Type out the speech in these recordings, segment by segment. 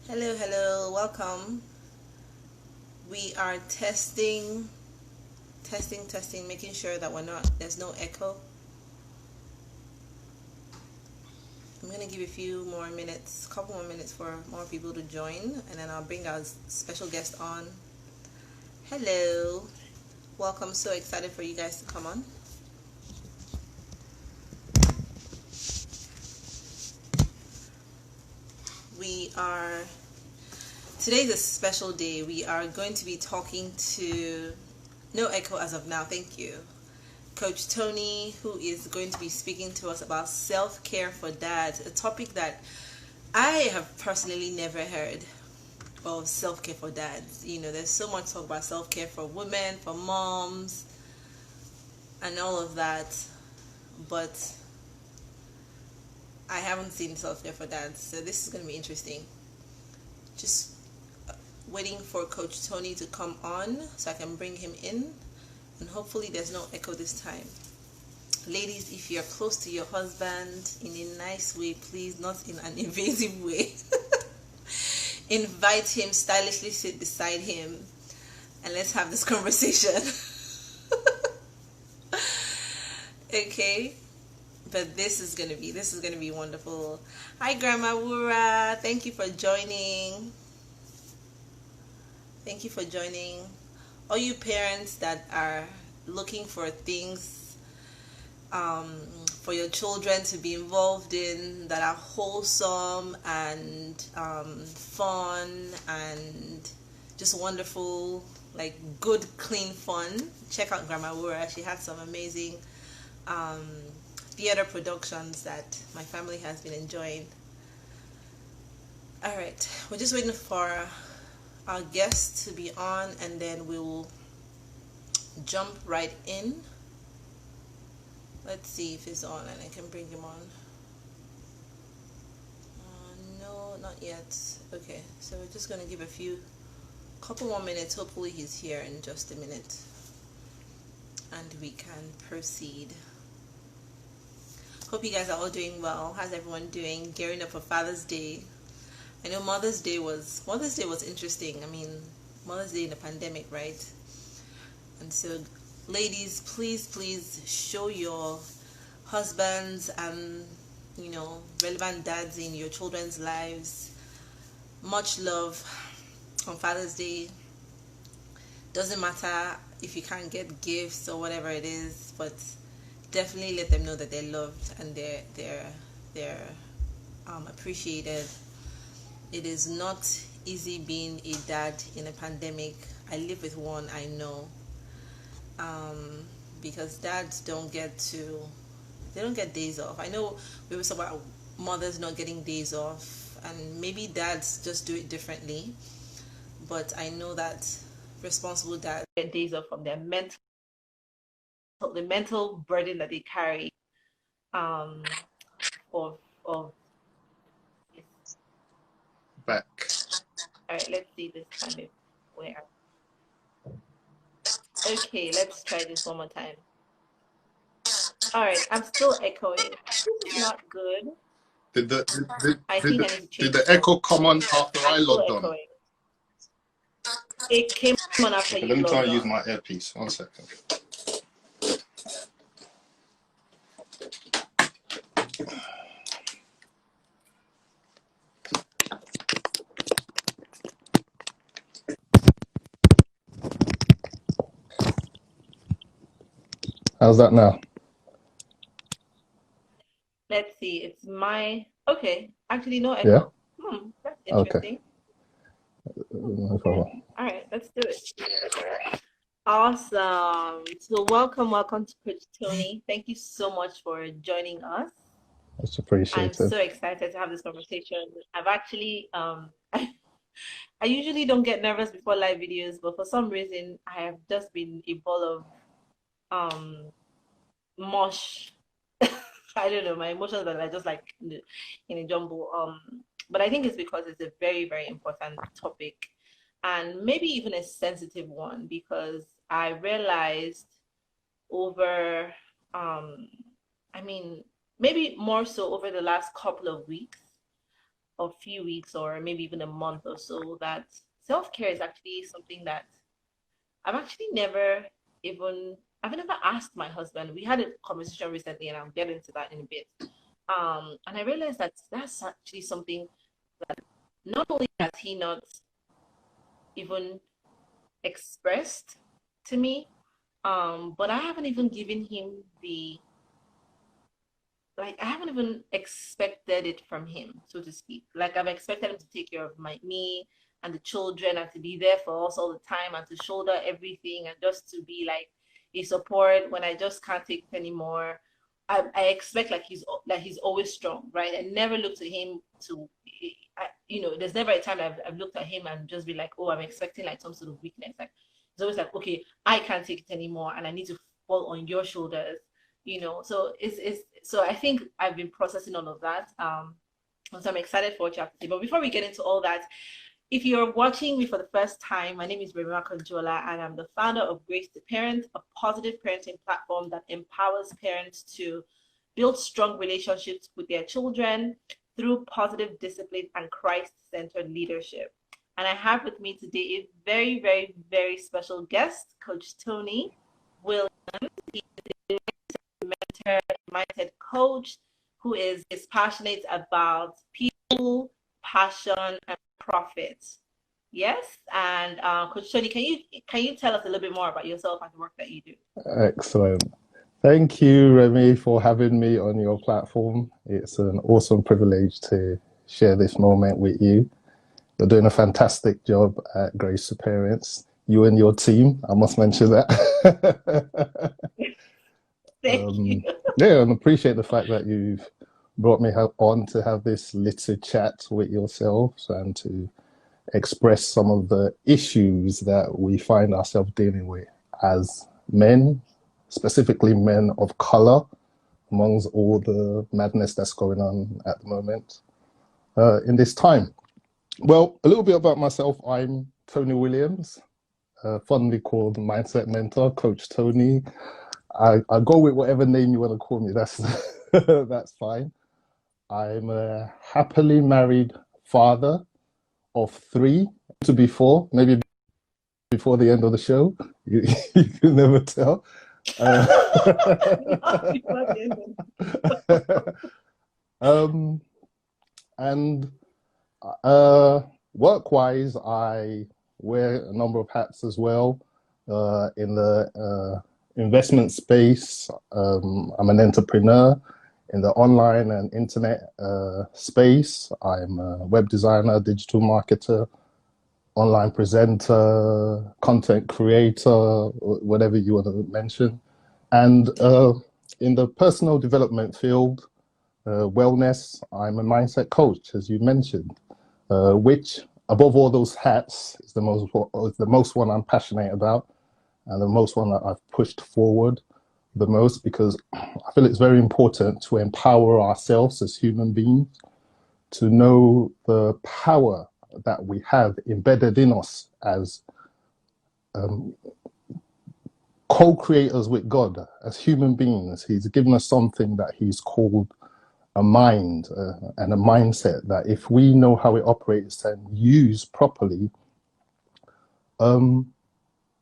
Hello, hello, welcome. We are testing, making sure that there's no echo. I'm gonna give a few more minutes, couple more minutes for more people to join, and then I'll bring our special guest on. Hello, welcome. So excited for you guys to come on. We are Today's a special day. We are going to be talking to no echo as of now. Thank you. Coach Tony, who is going to be speaking to us about self-care for dads, a topic that I have personally never heard of. Self-care for dads. There's so much talk about self-care for women, for moms, and all of that, but I haven't seen self-care for dads, so this is going to be interesting. Just waiting for Coach Tony to come on so I can bring him in, and hopefully there's no echo this time. Ladies, if you're close to your husband in a nice way, please, not in an invasive way, invite him, stylishly sit beside him, and let's have this conversation. Okay, but this is gonna be wonderful. Hi, Grandma Wura. Thank you for joining. All you parents that are looking for things for your children to be involved in that are wholesome and fun and just wonderful, like good, clean fun, check out Grandma Wura. She had some amazing um, theater productions that my family has been enjoying. All right, we're just waiting for our guest to be on, and then we'll jump right in. Let's see if he's on and I can bring him on. No, not yet. Okay, so we're just gonna give couple more minutes. Hopefully he's here in just a minute and we can proceed. Hope you guys are all doing well. How's everyone doing? Gearing up for Father's Day. I know Mother's Day was interesting. I mean, Mother's Day in the pandemic, right? And so, ladies, please show your husbands and relevant dads in your children's lives much love on Father's Day. Doesn't matter if you can't get gifts or whatever it is, but definitely let them know that they're loved and they're appreciated. It is not easy being a dad in a pandemic. I live with one, I know. Because dads don't get days off. I know we were talking about mothers not getting days off, and maybe dads just do it differently. But I know that responsible dads get days off from the mental burden that they carry um, of back. All right, let's see this time if we're okay. Let's try this one more time. All right, I'm still echoing. This is not good. Did I think I need to did change the the volume. echo come on after I I'm still logged on? echoing. It came on after Okay, you let me try logged and use on. my earpiece. 1 second. How's that now? Let's see. It's my okay. Actually, no Yeah? echo. That's Okay. interesting. No Okay. problem. All right, let's do it. Awesome. So welcome to Coach Tony. Thank you so much for joining us. It's I'm appreciated. so excited to have this conversation. I've actually I usually don't get nervous before live videos, but for some reason I have just been a ball of mush. I don't know, my emotions are like just like in a jumble. But I think it's because it's a very, very important topic and maybe even a sensitive one because I realized over um I mean maybe more so over the last couple of weeks a few weeks or maybe even a month or so that self-care is actually something that I've actually never even I've never asked my husband. We had a conversation recently, and I'll get into that in a bit. And I realized that that's actually something not only has he not even expressed to me, but I haven't even given him the like I haven't even expected it from him, so to speak. Like I've expected him to take care of me and the children and to be there for us all the time and to shoulder everything and just to be like a support when I just can't take it anymore. I expect like he's always strong, right? I never look to him to there's never a time I've looked at him and just be like, oh, I'm expecting like some sort of weakness. Like it's always like, okay, I can't take it anymore and I need to fall on your shoulders, so it's so I think I've been processing all of that. So I'm excited for what you have to say. But before we get into all that, if you're watching me for the first time, my name is Rema Conjola, and I'm the founder of Grace to Parent, a positive parenting platform that empowers parents to build strong relationships with their children through positive discipline and Christ-centered leadership. And I have with me today a very, very, very special guest, Coach Tony Williams. He is a mentor, mindset coach who is passionate about people, passion, and profit. Yes, and Coach Tony, can you tell us a little bit more about yourself and the work that you do? Excellent. Thank you, Remy, for having me on your platform. It's an awesome privilege to share this moment with you. You're doing a fantastic job at Grace to Parents. You and your team, I must mention that. Thank you. Yeah, and appreciate the fact that you've brought me on to have this little chat with yourselves and to express some of the issues that we find ourselves dealing with as men, specifically men of color, amongst all the madness that's going on at the moment in this time. Well, a little bit about myself. I'm Tony Williams, fondly called Mindset Mentor, Coach Tony. I go with whatever name you want to call me. That's that's fine. I'm a happily married father of 3, to be 4, maybe before the end of the show. You can never tell. And work-wise, I wear a number of hats as well in the investment space. I'm an entrepreneur in the online and internet space. I'm a web designer, digital marketer, online presenter, content creator, whatever you want to mention. And in the personal development field, wellness, I'm a mindset coach, as you mentioned, which above all those hats is the most one I'm passionate about and the most one that I've pushed forward the most, because I feel it's very important to empower ourselves as human beings, to know the power that we have embedded in us as co-creators with God, as human beings. He's given us something that he's called a mind and a mindset that if we know how it operates and use properly,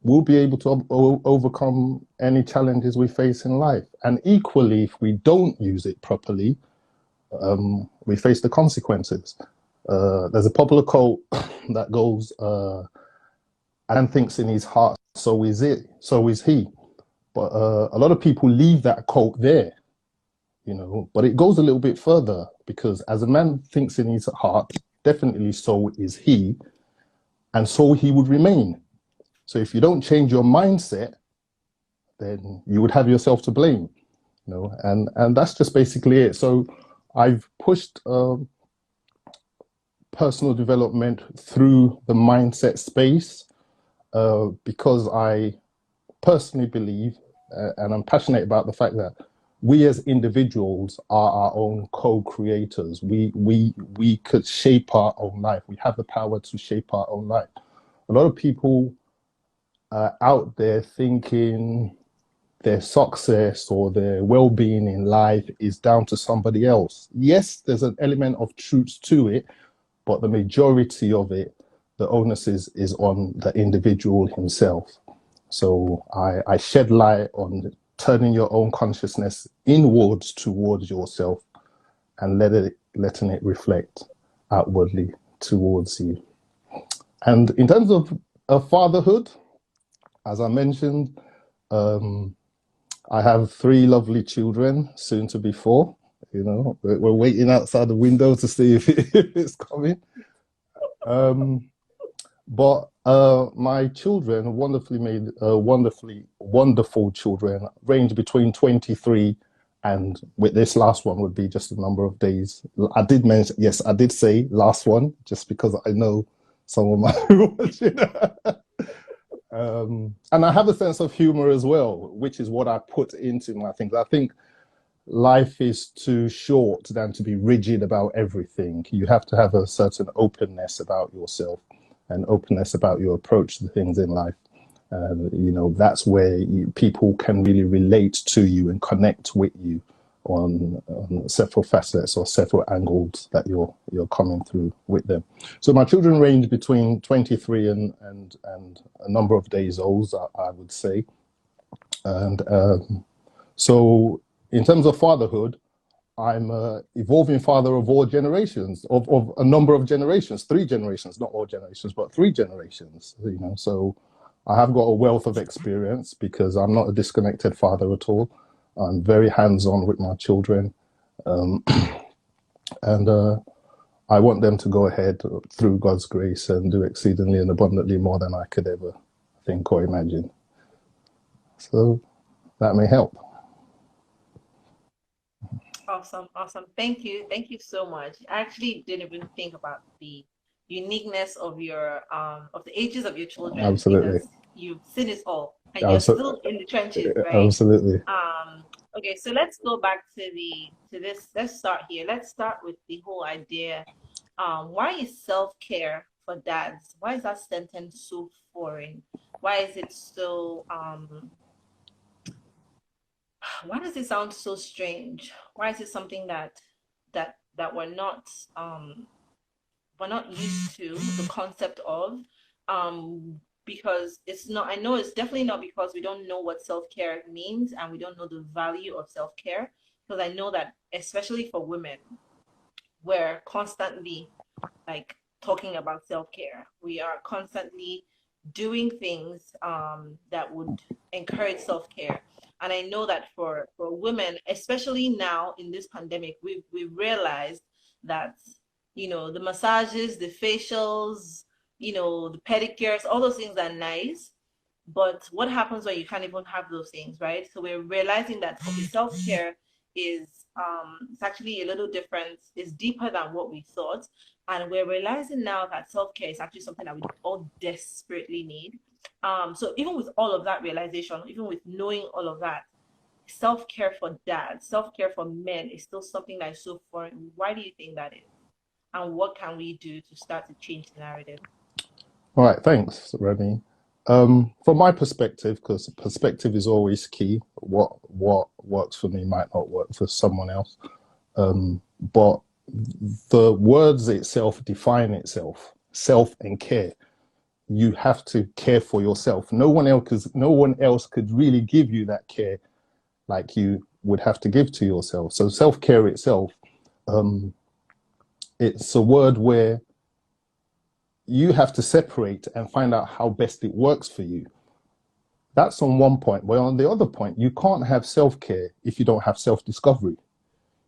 we'll be able to overcome any challenges we face in life. And equally, if we don't use it properly, we face the consequences. There's a popular quote that goes, "Man thinks in his heart, so is it, so is he." But a lot of people leave that quote there, but it goes a little bit further, because as a man thinks in his heart, definitely so is he, and so he would remain. So if you don't change your mindset, then you would have yourself to blame, and that's just basically it. So I've pushed personal development through the mindset space because I personally believe, and I'm passionate about the fact that we as individuals are our own co-creators. We could shape our own life. We have the power to shape our own life. A lot of people out there thinking their success or their well-being in life is down to somebody else. Yes, there's an element of truth to it, but the majority of it, the onus is on the individual himself. So I shed light on turning your own consciousness inwards towards yourself and letting it reflect outwardly towards you. And in terms of fatherhood, as I mentioned, I have 3 lovely children, soon to be 4. You know, we're waiting outside the window to see if it's coming. But my children, wonderfully wonderful children, range between 23 and with this last one would be just a number of days. I did mention, yes, I did say last one, just because I know someone might be watching. And I have a sense of humor as well, which is what I put into my things. I think life is too short than to be rigid about everything. You have to have a certain openness about yourself and openness about your approach to things in life. You know, that's where people can really relate to you and connect with you on several facets or several angles that you're coming through with them. So my children range between 23 and a number of days old, I would say. And so in terms of fatherhood, I'm an evolving father of all generations, of a number of generations, 3 generations, not all generations, but 3 generations, you know. So I have got a wealth of experience because I'm not a disconnected father at all. I'm very hands-on with my children. And I want them to go ahead through God's grace and do exceedingly and abundantly more than I could ever think or imagine. So that may help. Awesome, awesome. Thank you so much. I actually didn't even think about the uniqueness of your of the ages of your children, Absolutely. because you've seen it all and you're still in the trenches, right? Absolutely. Okay, so let's go back to this. Let's start here. Let's start with the whole idea. Why is self-care for dads? Why is that sentence so foreign? Why is it so why does it sound so strange? Why is it something that we're not used to the concept of? Because it's not, I know it's definitely not because we don't know what self-care means and we don't know the value of self-care. Because I know that especially for women, we're constantly like talking about self-care. We are constantly doing things that would encourage self-care. And I know that for women, especially now in this pandemic, we've realized that, you know, the massages, the facials, you know, the pedicures, all those things are nice. But what happens when you can't even have those things, right? So we're realizing that okay, self-care is it's actually a little different, it's deeper than what we thought. And we're realizing now that self-care is actually something that we all desperately need. So even with all of that realization, even with knowing all of that, self-care for dads, self-care for men is still something that is so foreign. Why do you think that is? And what can we do to start to change the narrative? All right, thanks, Remy. From my perspective, because perspective is always key, what works for me might not work for someone else. But the words itself define itself, self and care. You have to care for yourself. No one else could really give you that care like you would have to give to yourself. So self-care itself, it's a word where you have to separate and find out how best it works for you. That's on one point. But on the other point, you can't have self-care if you don't have self-discovery,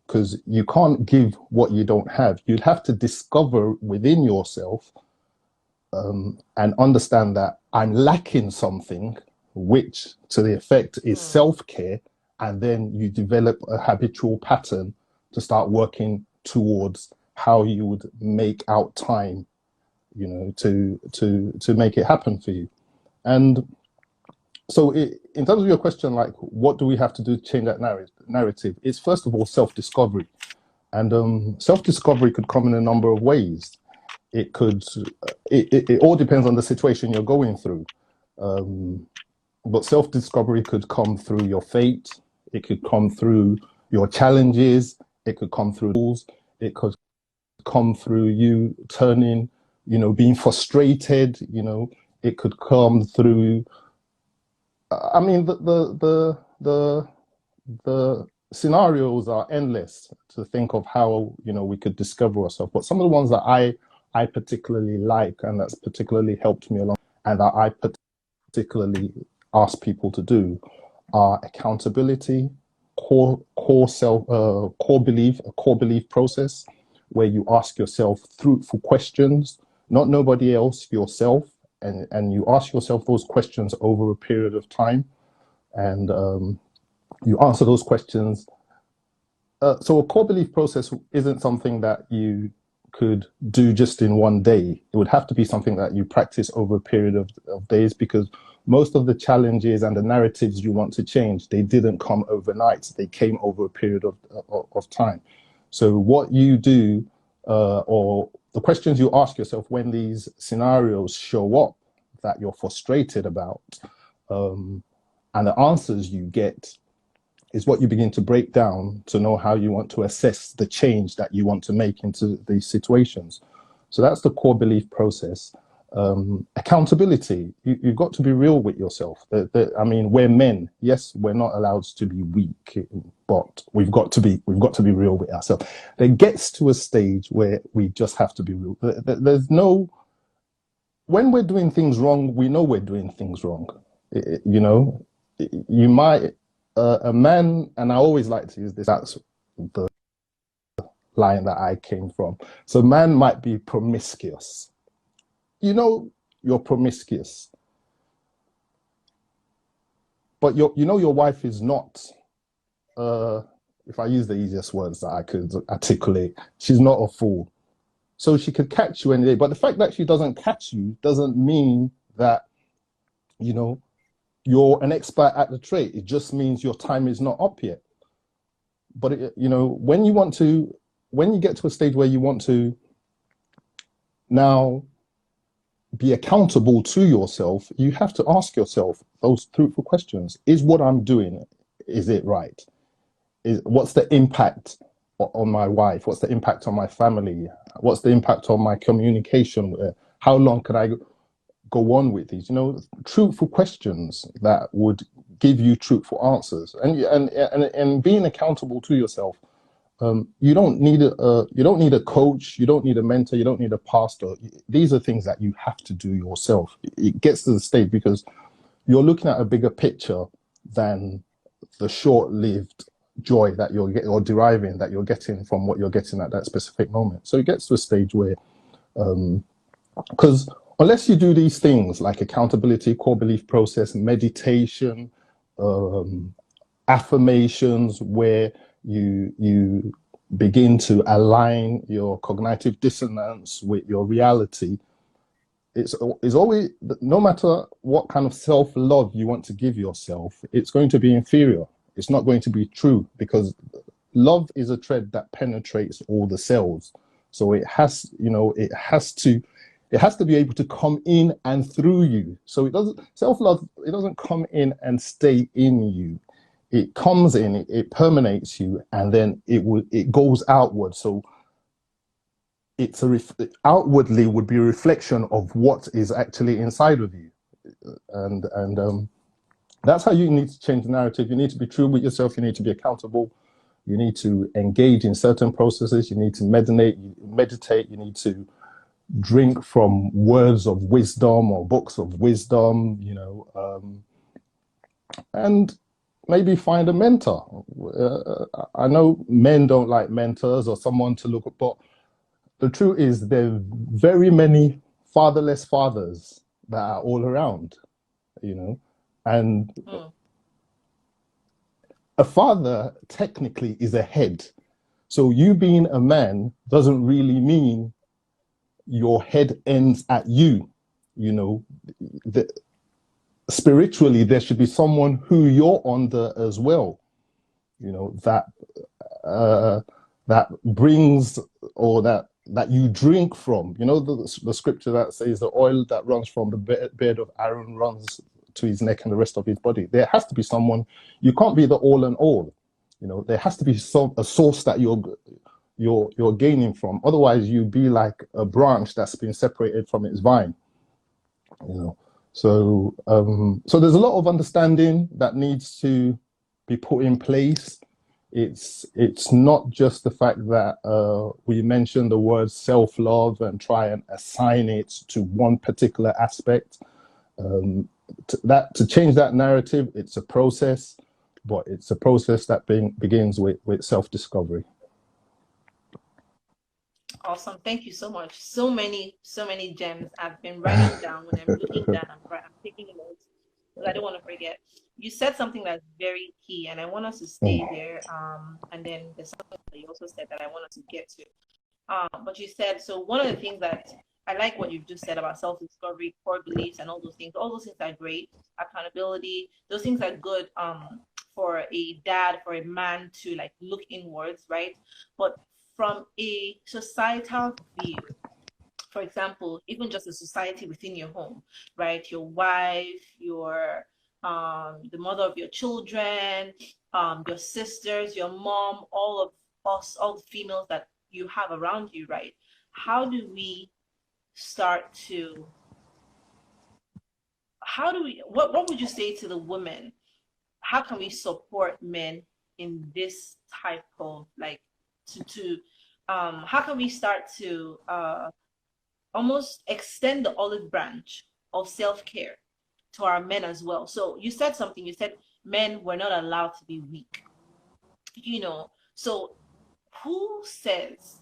because you can't give what you don't have. You'd have to discover within yourself and understand that I'm lacking something, which to the effect is self-care. And then you develop a habitual pattern to start working towards how you would make out time, you know, to make it happen for you. And so in terms of your question, like, what do we have to do to change that narrative? It's first of all self-discovery. And self-discovery could come in a number of ways. It all depends on the situation you're going through. but self-discovery could come through your fate. It could come through your challenges. It could come through tools. It could come through you turning, being frustrated. It could come through. I mean, the scenarios are endless to think of how we could discover ourselves. But some of the ones that I particularly like and that's particularly helped me along, and that I particularly ask people to do, are accountability, core belief process, where you ask yourself fruitful questions, not nobody else, yourself, and you ask yourself those questions over a period of time, and you answer those questions. So a core belief process isn't something that you could do just in one day. It would have to be something that you practice over a period of days, because most of the challenges and the narratives you want to change, they didn't come overnight. They came over a period of time. So what you do, or the questions you ask yourself when these scenarios show up that you're frustrated about, and the answers you get, is what you begin to break down to know how you want to assess the change that you want to make into these situations. So that's the core belief process. Accountability. You've got to be real with yourself. I mean, we're men. Yes, we're not allowed to be weak, but we've got to be real with ourselves. There gets to a stage where we just have to be real. There's no, when we're doing things wrong, we know we're doing things wrong. You might, a man, and I always like to use this, that's the line that I came from. So man might be promiscuous. You're promiscuous, but your wife is not, if I use the easiest words that I could articulate, she's not a fool. So she could catch you any day. But the fact that she doesn't catch you doesn't mean that, you're an expert at the trade. It just means your time is not up yet. But, when you get to a stage where you want to now be accountable to yourself, you have to ask yourself those truthful questions. Is what I'm doing, is it right? What's the impact on my wife? What's the impact on my family? What's the impact on my communication? How long can I go on with these? Truthful questions that would give you truthful answers, and being accountable to yourself. You don't need a coach, you don't need a mentor, you don't need a pastor. These are things that you have to do yourself. It gets to the stage because you're looking at a bigger picture than the short-lived joy that you're getting or deriving that you're getting from what you're getting at that specific moment. So it gets to a stage where, because unless you do these things like accountability, core belief process, meditation, affirmations, where you begin to align your cognitive dissonance with your reality, it's always, no matter what kind of self-love you want to give yourself, it's going to be inferior. It's not going to be true, because love is a thread that penetrates all the cells. So it has to be able to come in and through you. So self-love, it doesn't come in and stay in you. It comes in, it permeates you, and then it goes outward. So it's outwardly would be a reflection of what is actually inside of you, and that's how you need to change the narrative. You need to be true with yourself. You need to be accountable. You need to engage in certain processes. You need to meditate. You need to drink from words of wisdom or books of wisdom, and maybe find a mentor. I know men don't like mentors or someone to look at, but the truth is there are very many fatherless fathers that are all around, and a father technically is a head. So you being a man doesn't really mean your head ends at you. Spiritually, there should be someone who you're under as well, that brings, or that you drink from. The scripture that says the oil that runs from the bed of Aaron runs to his neck and the rest of his body. There has to be someone. You can't be the all and all. There has to be a source that you're gaining from. Otherwise, you'd be like a branch that's been separated from its vine. So there's a lot of understanding that needs to be put in place. It's not just the fact that we mention the word self-love and try and assign it to one particular aspect. To change that narrative, it's a process, but it's a process that begins with self-discovery. Awesome. Thank you so much. So many gems. I've been writing down. When I'm looking down, I'm taking notes because I don't want to forget. You said something that's very key, and I want us to stay there. And then there's something that you also said that I want us to get to. But you said, so one of the things that I like what you've just said about self-discovery, core beliefs, and all those things. All those things are great. Accountability, those things are good for a dad, for a man to like look inwards, right? But from a societal view, for example, even just a society within your home, right? Your wife, your the mother of your children, your sisters, your mom, all of us, all the females that you have around you, right? How do we start to? What would you say to the women? How can we support men in this type of like how can we start to almost extend the olive branch of self-care to our men as well? So you said something, you said men were not allowed to be weak, so who says,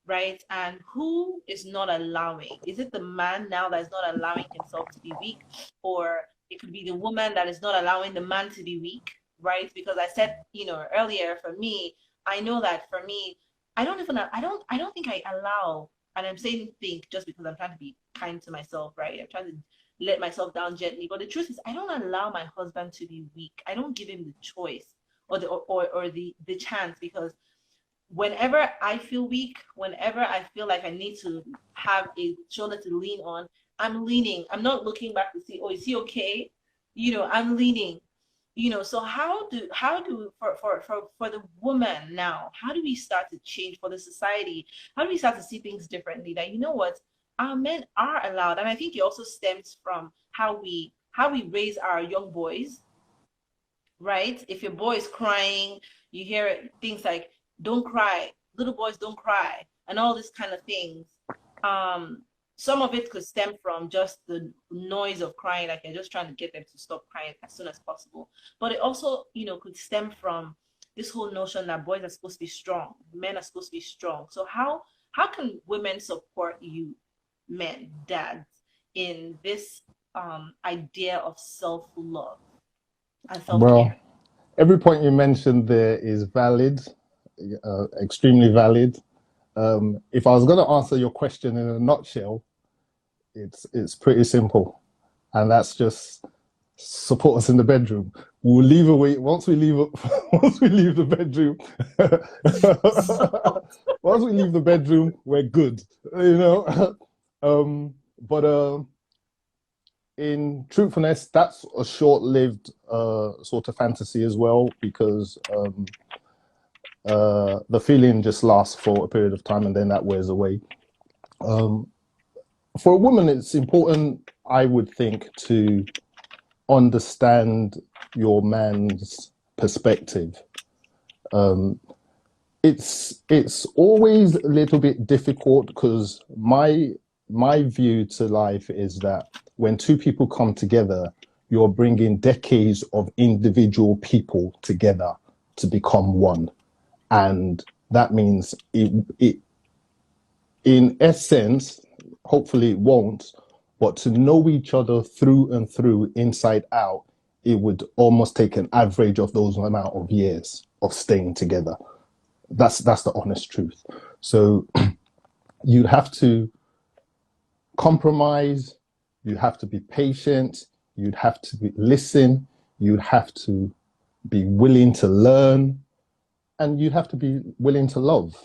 right? And who is not allowing? Is it the man now that is not allowing himself to be weak? Or it could be the woman that is not allowing the man to be weak, right? Because I said, earlier, for me, I know that for me, I don't think I allow, and I'm saying think just because I'm trying to be kind to myself, right? I'm trying to let myself down gently. But the truth is, I don't allow my husband to be weak. I don't give him the choice or the chance, because whenever I feel weak, whenever I feel like I need to have a shoulder to lean on, I'm leaning. I'm not looking back to see, oh, is he okay? I'm leaning. So how do for the woman now, how do we start to change for the society? How do we start to see things differently? That what, our men are allowed, and I think it also stems from how we raise our young boys, right? If your boy is crying, you hear things like, don't cry, little boys don't cry, and all these kind of things. Some of it could stem from just the noise of crying, like you're just trying to get them to stop crying as soon as possible. But it also, could stem from this whole notion that boys are supposed to be strong, men are supposed to be strong. So how can women support you, men, dads, in this idea of self-love and self-care? Well, every point you mentioned there is valid, extremely valid. If I was going to answer your question in a nutshell, it's pretty simple, and that's just support us in the bedroom. We'll leave away once we leave the bedroom. Once we leave the bedroom, we're good, But in truthfulness, that's a short-lived sort of fantasy as well, because the feeling just lasts for a period of time and then that wears away. For a woman, it's important, I would think, to understand your man's perspective. It's always a little bit difficult, because my view to life is that when two people come together, you're bringing decades of individual people together to become one. And that means it in essence, hopefully it won't, but to know each other through and through, inside out, it would almost take an average of those amount of years of staying together. That's the honest truth. So you'd have to compromise, you'd have to be patient, you'd have to listen, you'd have to be willing to learn, and you'd have to be willing to love.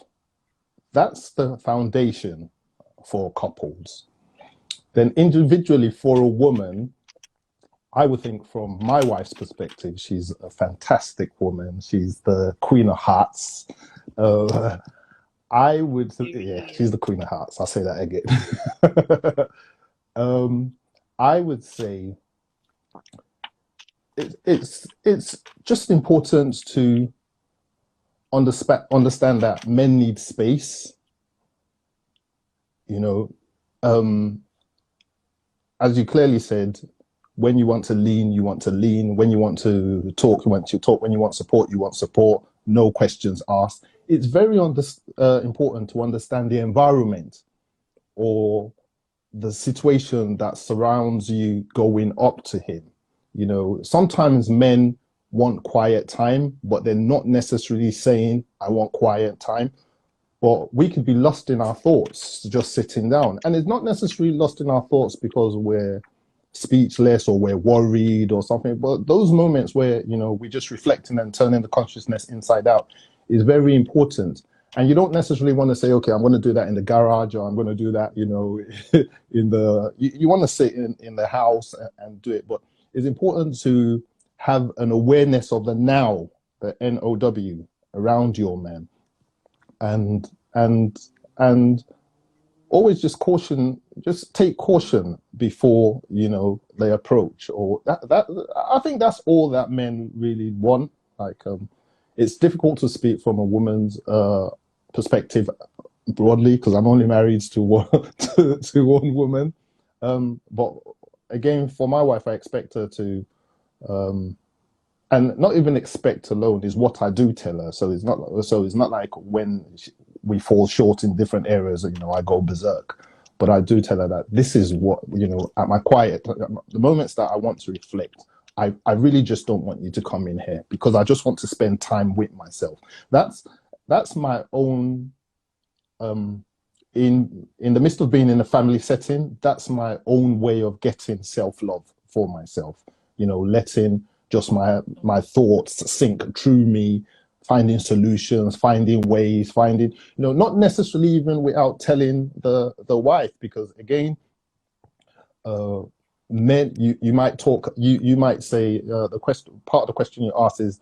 That's the foundation for couples. Then individually, for a woman, I would think from my wife's perspective, she's a fantastic woman. She's the Queen of Hearts. Uh, I would, It yeah, really she's is. the Queen of Hearts. I'll say that again. um, I would say it's just important to understand that men need space. You know, um, as you clearly said, when you want to lean, you want to lean. When you want to talk, you want to talk. When you want support, you want support. No questions asked. It's very important to understand the environment or the situation that surrounds you going up to him. Sometimes men want quiet time, but they're not necessarily saying, I want quiet time. But we could be lost in our thoughts just sitting down. And it's not necessarily lost in our thoughts because we're speechless or we're worried or something. But those moments where, we're just reflecting and turning the consciousness inside out is very important. And you don't necessarily want to say, okay, I'm going to do that in the garage or I'm going to do that, you want to sit in the house and do it. But it's important to have an awareness of the now, the NOW, around your man and always just take caution before they approach. Or that I think that's all that men really want. Like, it's difficult to speak from a woman's perspective broadly because I'm only married to one to one woman. But again, for my wife, I expect her to um, and not even expect alone is what I do tell her. So it's not like when we fall short in different areas, I go berserk. But I do tell her that this is what, at my quiet, the moments that I want to reflect, I really just don't want you to come in here because I just want to spend time with myself. That's my own, um, in the midst of being in a family setting, that's my own way of getting self-love for myself, letting just my thoughts sink through me, finding solutions, finding ways, finding, not necessarily even without telling the wife, because again, uh, men, you might talk, you might say, the question, part of the question you asked is,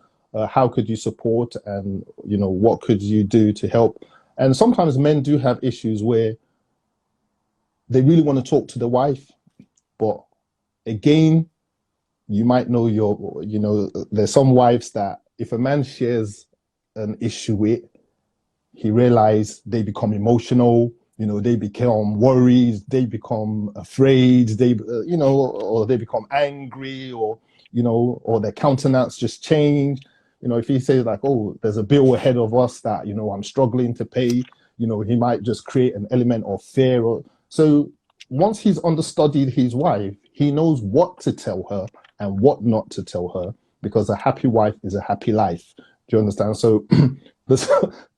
how could you support, and what could you do to help? And sometimes men do have issues where they really want to talk to the wife, but again, you might know there's some wives that if a man shares an issue with, he realizes they become emotional, they become worried, they become afraid, or they become angry, or their countenance just change. If he says like, oh, there's a bill ahead of us that, I'm struggling to pay, he might just create an element of fear. So once he's understudied his wife, he knows what to tell her and what not to tell her, because a happy wife is a happy life. Do you understand? So this,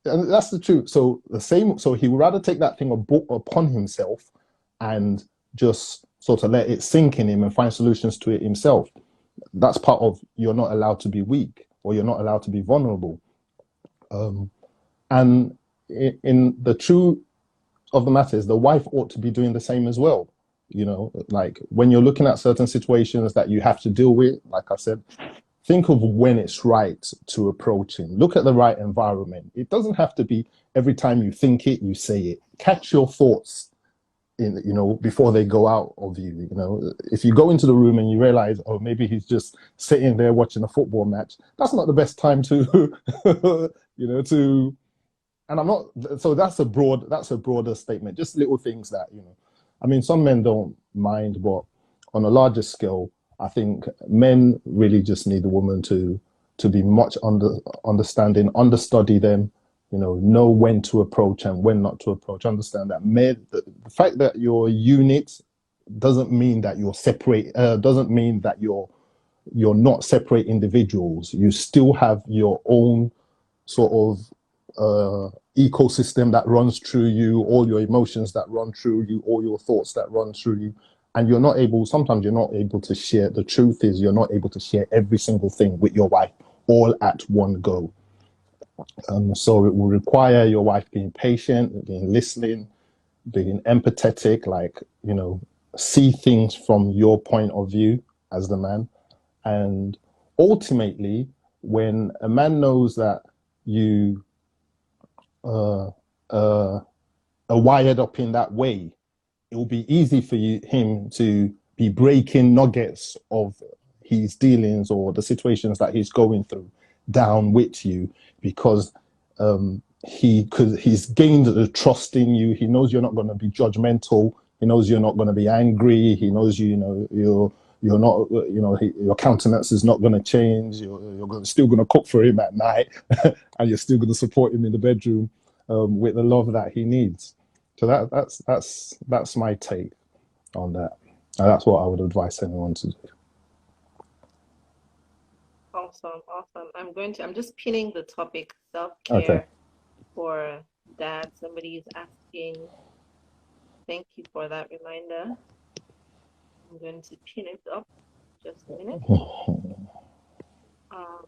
and that's the truth. So he would rather take that thing upon himself and just sort of let it sink in him and find solutions to it himself. That's part of, you're not allowed to be weak or you're not allowed to be vulnerable. And in the truth of the matter is, the wife ought to be doing the same as well. Like when you're looking at certain situations that you have to deal with, like I said, think of when it's right to approach him. Look at the right environment. It doesn't have to be every time you think it, you say it. Catch your thoughts before they go out of you. If you go into the room and you realize, oh, maybe he's just sitting there watching a football match, that's not the best time to, to, and I'm not, so that's a broader statement, just little things that, I mean, some men don't mind, but on a larger scale, I think men really just need a woman to be much understanding, understudy them, know when to approach and when not to approach. Understand that the fact that you're a unit doesn't mean that you're separate. Doesn't mean that you're not separate individuals. You still have your own sort of ecosystem that runs through you, all your emotions that run through you, all your thoughts that run through you. And sometimes you're not able to share. The truth is, you're not able to share every single thing with your wife all at one go. So it will require your wife being patient, being listening, being empathetic, like, see things from your point of view, as the man. And ultimately, when a man knows that you uh, uh, are wired up in that way, it will be easy for him to be breaking nuggets of his dealings or the situations that he's going through down with you, because he's gained the trust in you. He knows you're not going to be judgmental. He knows you're not going to be angry. He knows you're not, your countenance is not going to change. You're still going to cook for him at night, and you're still going to support him in the bedroom with the love that he needs. So that's my take on that. And that's what I would advise anyone to do. Awesome, awesome. I'm just pinning the topic Okay. self-care for dad. Somebody is asking. Thank you for that reminder. I'm going to pin it up just a minute. Um,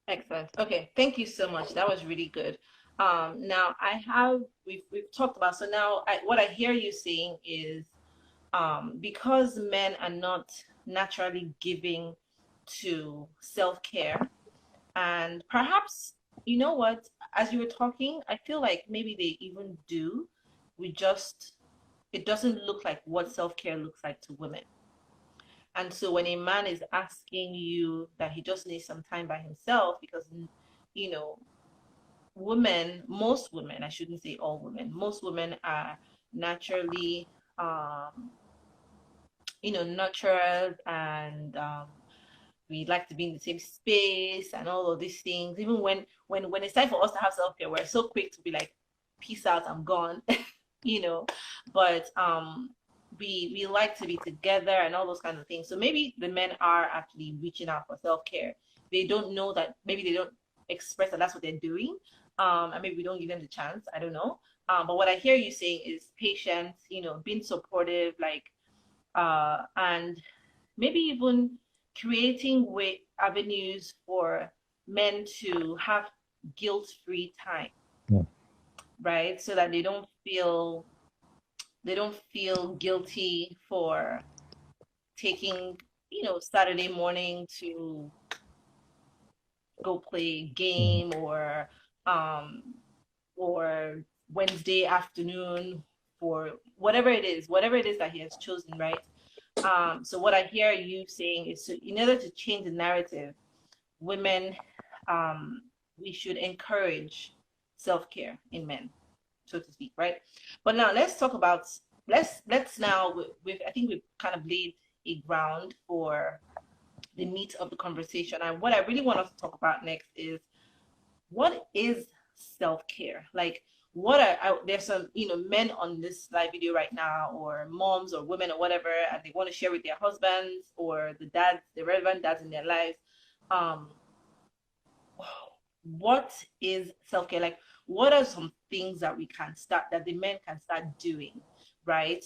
Excellent. Okay, thank you so much. That was really good. Now we've talked about, so now what I hear you saying is because men are not naturally giving to self-care, and perhaps, you know what, as you were talking, I feel like maybe they even do. We just, it doesn't look like what self-care looks like to women. And so when a man is asking you that he just needs some time by himself because, you know, most women, I shouldn't say all women, most women are naturally, um, nurtured, and we like to be in the same space and all of these things. Even when it's time for us to have self-care, we're so quick to be like, peace out, I'm gone. you know. But we like to be together and all those kinds of things. So maybe the men are actually reaching out for self-care. They don't know that, maybe they don't express that that's what they're doing. And maybe we don't give them the chance. I don't know. But what I hear you saying is patience, being supportive, like and maybe even creating way avenues for men to have guilt-free time, Yeah. right? So that they don't feel guilty for taking, Saturday morning to go play a game, um or Wednesday afternoon for whatever it is that he has chosen, right? So what I hear you saying is, so in order to change the narrative, women, um, we should encourage self-care in men, so to speak, right? But now let's talk about let's now I think we've kind of laid a ground for the meat of the conversation. And what I really want us to talk about next is, what is self-care? Like, there's some, men on this live video right now, or moms or women or whatever, and they want to share with their husbands or the relevant dads in their lives. Um, what is self-care? Like, what are some things that the men can start doing, right?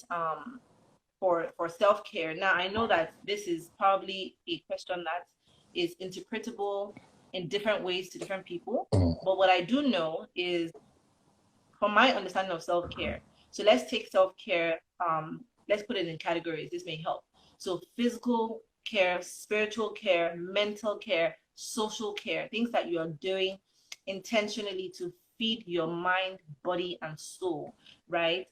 For self-care. Now, I know that this is probably a question that is interpretable in different ways to different people. But what I do know is, from my understanding of self-care, so let's take self-care, let's put it in categories. This may help. So physical care, spiritual care, mental care, social care, things that you are doing intentionally to feed your mind, body, and soul, right?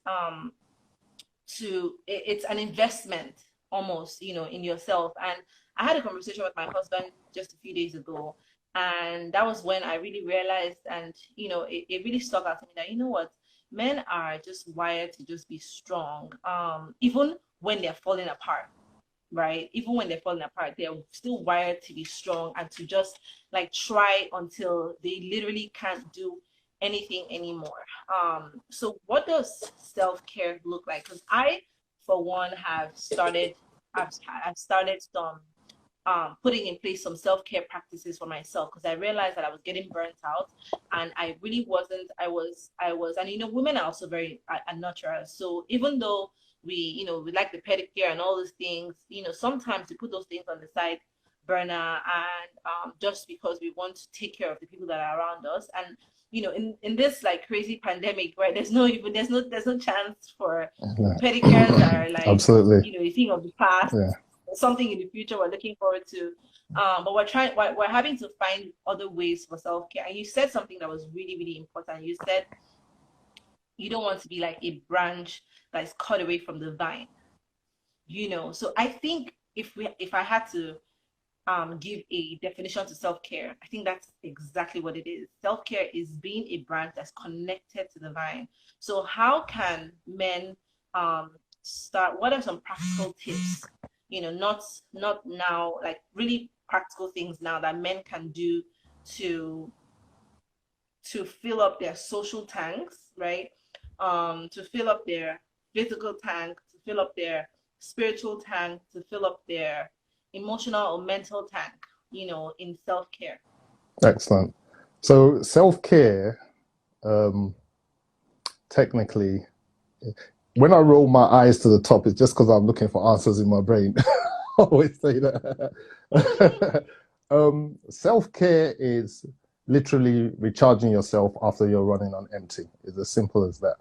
It's an investment almost, in yourself. And I had a conversation with my husband just a few days ago, and that was when I really realized, and it really stuck out to me, that, you know what, men are just wired to just be strong, even when they're falling apart, right? Even when they're falling apart, they're still wired to be strong and to just like try until they literally can't do anything anymore. So what does self-care look like? Because I, for one, I've started some putting in place some self-care practices for myself, because I realized that I was getting burnt out, and I really wasn't. I was, and women are also very unnatural. So even though we like the pedicure and all those things, sometimes we put those things on the side burner, and just because we want to take care of the people that are around us. And in this like crazy pandemic, right, there's no chance for Yeah. pedicures are like Absolutely. a thing of the past, Yeah. something in the future we're looking forward to. But we're having to find other ways for self-care. And you said something that was really, really important. You said you don't want to be like a branch that is cut away from the vine. So I think if I had to give a definition to self-care, I think that's exactly what it is. Self-care is being a branch that's connected to the vine. So how can men start? What are some practical tips? Not now, like really practical things now that men can do to fill up their social tanks, right? To fill up their physical tank, to fill up their spiritual tank, to fill up their emotional or mental tank, in self care. Excellent. So self-care, um, technically, when I roll my eyes to the top, it's just because I'm looking for answers in my brain. I always say that. Self-care is literally recharging yourself after you're running on empty. It's as simple as that.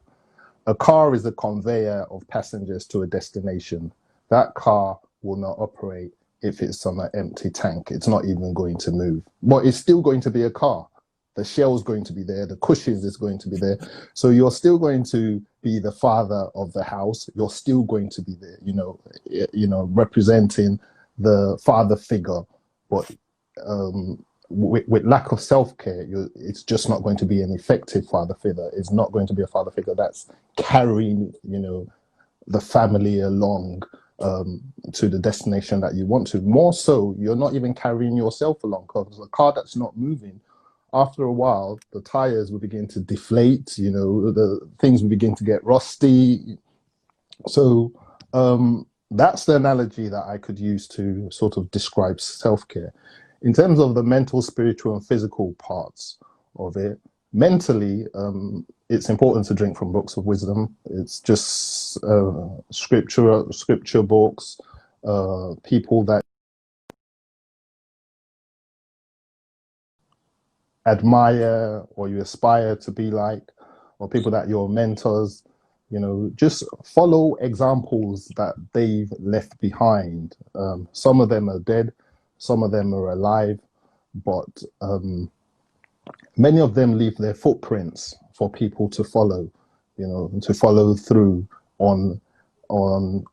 A car is a conveyor of passengers to a destination. That car will not operate if it's on an empty tank. It's not even going to move. But it's still going to be a car. The shell's going to be there. The cushions is going to be there. So you're still going to be the father of the house. You're still going to be there, representing the father figure. But with lack of self-care, it's just not going to be an effective father figure. It's not going to be a father figure that's carrying, the family along to the destination that you want to. More so, you're not even carrying yourself along, because a car that's not moving, after a while, the tires will begin to deflate, the things will begin to get rusty. So that's the analogy that I could use to sort of describe self-care. In terms of the mental, spiritual, and physical parts of it, mentally, it's important to drink from books of wisdom. It's just scripture books, people that admire or you aspire to be like, or people that you're mentors. Just follow examples that they've left behind. Some of them are dead, some of them are alive, but many of them leave their footprints for people to follow, to follow through on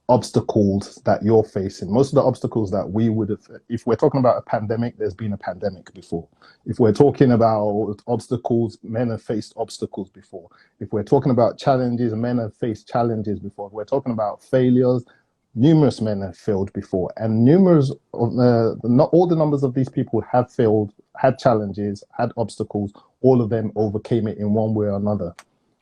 obstacles that you're facing. Most of the obstacles that we would have, if we're talking about a pandemic, there's been a pandemic before. If we're talking about obstacles, men have faced obstacles before. If we're talking about challenges, men have faced challenges before. If we're talking about failures, numerous men have failed before, and numerous of not all the numbers of these people have failed, had challenges, had obstacles. All of them overcame it in one way or another.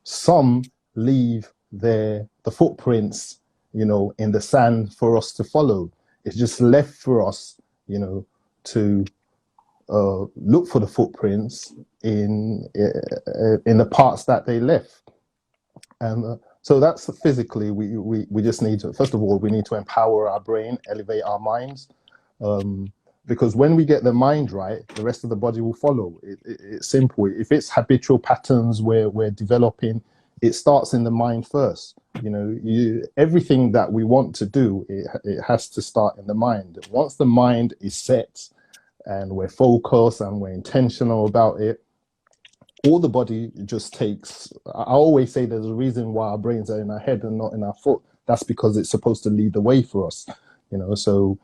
Some leave the footprints, in the sand for us to follow. It's just left for us, to look for the footprints in the parts that they left. And so that's physically, we just need to, first of all, we need to empower our brain, elevate our minds. Because when we get the mind right, the rest of the body will follow. It's simple. If it's habitual patterns we're developing, it starts in the mind first. Everything that we want to do, it has to start in the mind. Once the mind is set and we're focused and we're intentional about it, all the body just takes. I always say there's a reason why our brains are in our head and not in our foot. That's because it's supposed to lead the way for us. So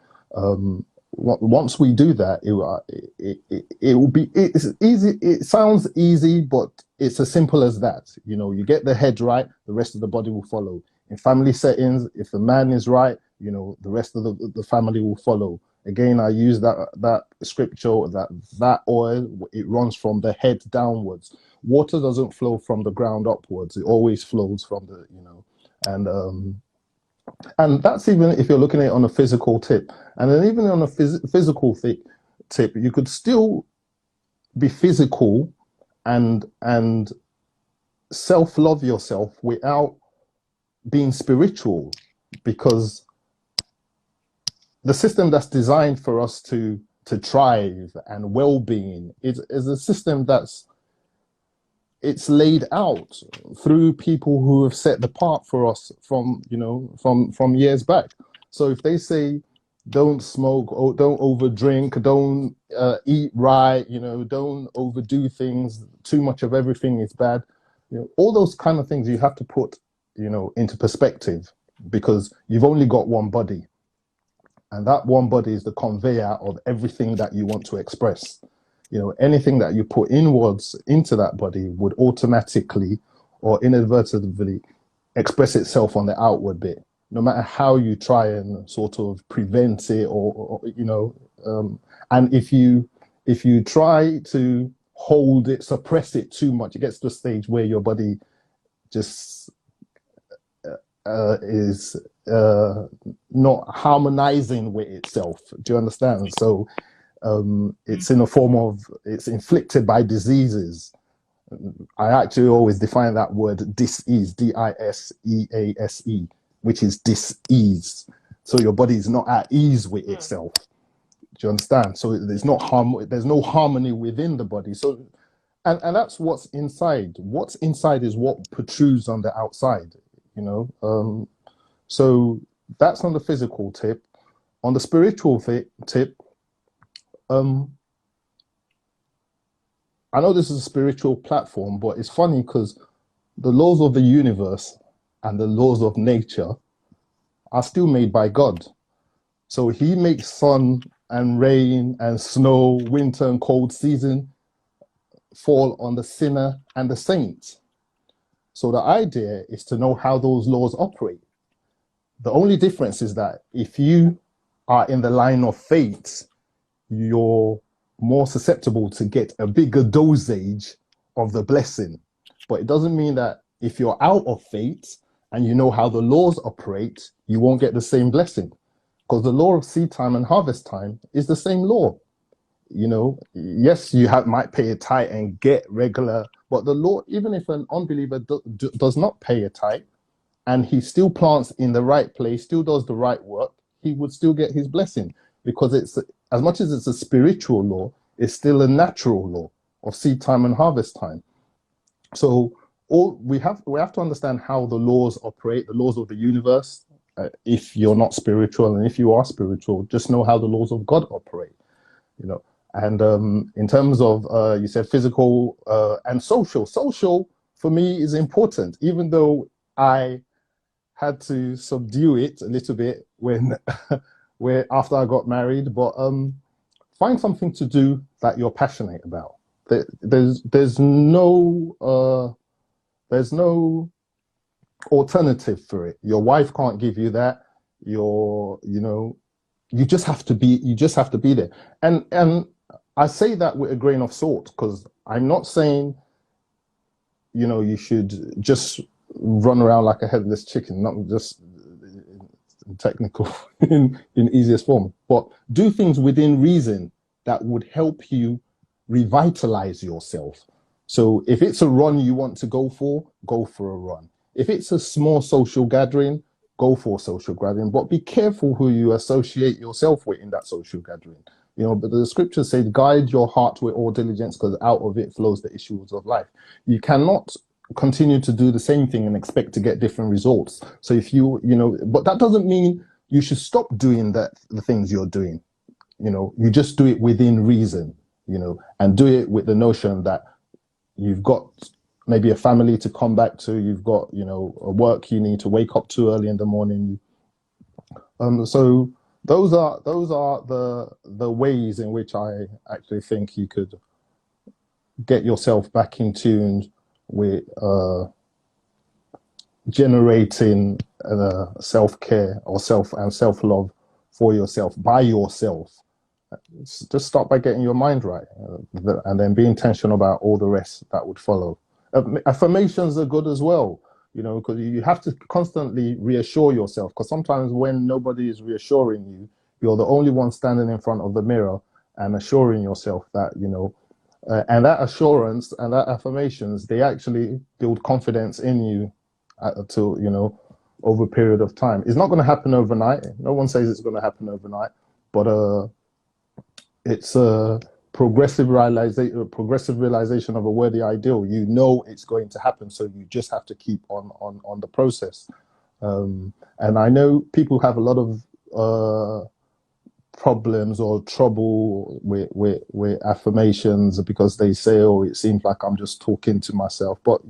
once we do that, it will be, it's easy. It sounds easy, but it's as simple as that. You get the head right, the rest of the body will follow. In family settings, if the man is right, the rest of the family will follow. Again, I use that scripture, that oil, it runs from the head downwards. Water doesn't flow from the ground upwards. It always flows from and And that's even if you're looking at it on a physical tip. And then even on a physical tip, you could still be physical and self-love yourself without being spiritual, because the system that's designed for us to thrive and well-being is a system that's it's laid out through people who have set the path for us from from years back. So if they say don't smoke or don't overdrink, don't eat right, don't overdo things, too much of everything is bad, all those kind of things you have to put into perspective, because you've only got one body, and that one body is the conveyor of everything that you want to express. Anything that you put inwards into that body would automatically or inadvertently express itself on the outward bit, no matter how you try and sort of prevent it, and if you try to hold it, suppress it too much, it gets to a stage where your body just is not harmonizing with itself. Do you understand? So it's in a form of, it's inflicted by diseases. I actually always define that word dis-ease, disease, which is dis-ease. So your body is not at ease with itself. Do you understand? So there's no harmony within the body. So and that's what's inside. What's inside is what protrudes on the outside. So that's on the physical tip. On the spiritual tip, I know this is a spiritual platform, but it's funny because the laws of the universe and the laws of nature are still made by God. So he makes sun and rain and snow, winter and cold season fall on the sinner and the saint. So the idea is to know how those laws operate. The only difference is that if you are in the line of faith, you're more susceptible to get a bigger dosage of the blessing. But it doesn't mean that if you're out of faith and you know how the laws operate, you won't get the same blessing. Because the law of seed time and harvest time is the same law. Yes, you might pay a tithe and get regular, but the law, even if an unbeliever does not pay a tithe and he still plants in the right place, still does the right work, he would still get his blessing, because it's, as much as it's a spiritual law, it's still a natural law of seed time and harvest time. So we have to understand how the laws operate, the laws of the universe. If you're not spiritual, and if you are spiritual, just know how the laws of God operate. And in terms of you said physical and social for me is important, even though I had to subdue it a little bit when where after I got married. But find something to do that you're passionate about. There's no alternative for it. Your wife can't give you that. You just have to be there. And I say that with a grain of salt, because I'm not saying you should just run around like a headless chicken, not just in technical in easiest form, but do things within reason that would help you revitalize yourself. So if it's a run you want to go for a run. If it's a small social gathering, go for a social gathering, but be careful who you associate yourself with in that social gathering. But the scriptures say, guide your heart with all diligence, because out of it flows the issues of life. You cannot continue to do the same thing and expect to get different results. So if but that doesn't mean you should stop doing the things you're doing. You just do it within reason, and do it with the notion that you've got maybe a family to come back to, you've got, a work you need to wake up to early in the morning. So those are the ways in which I actually think you could get yourself back in tune with generating self-care or self-love for yourself, by yourself. Just start by getting your mind right, and then be intentional about all the rest that would follow. Affirmations are good as well. because you have to constantly reassure yourself. Because sometimes when nobody is reassuring you, you're the only one standing in front of the mirror and assuring yourself that, and that assurance and that affirmations, they actually build confidence in you to, over a period of time. It's not going to happen overnight. No one says it's going to happen overnight, but it's a progressive realization of a worthy ideal. You know it's going to happen, so you just have to keep on the process. And I know people have a lot of problems or trouble with affirmations because they say, "Oh, it seems like I'm just talking to myself." But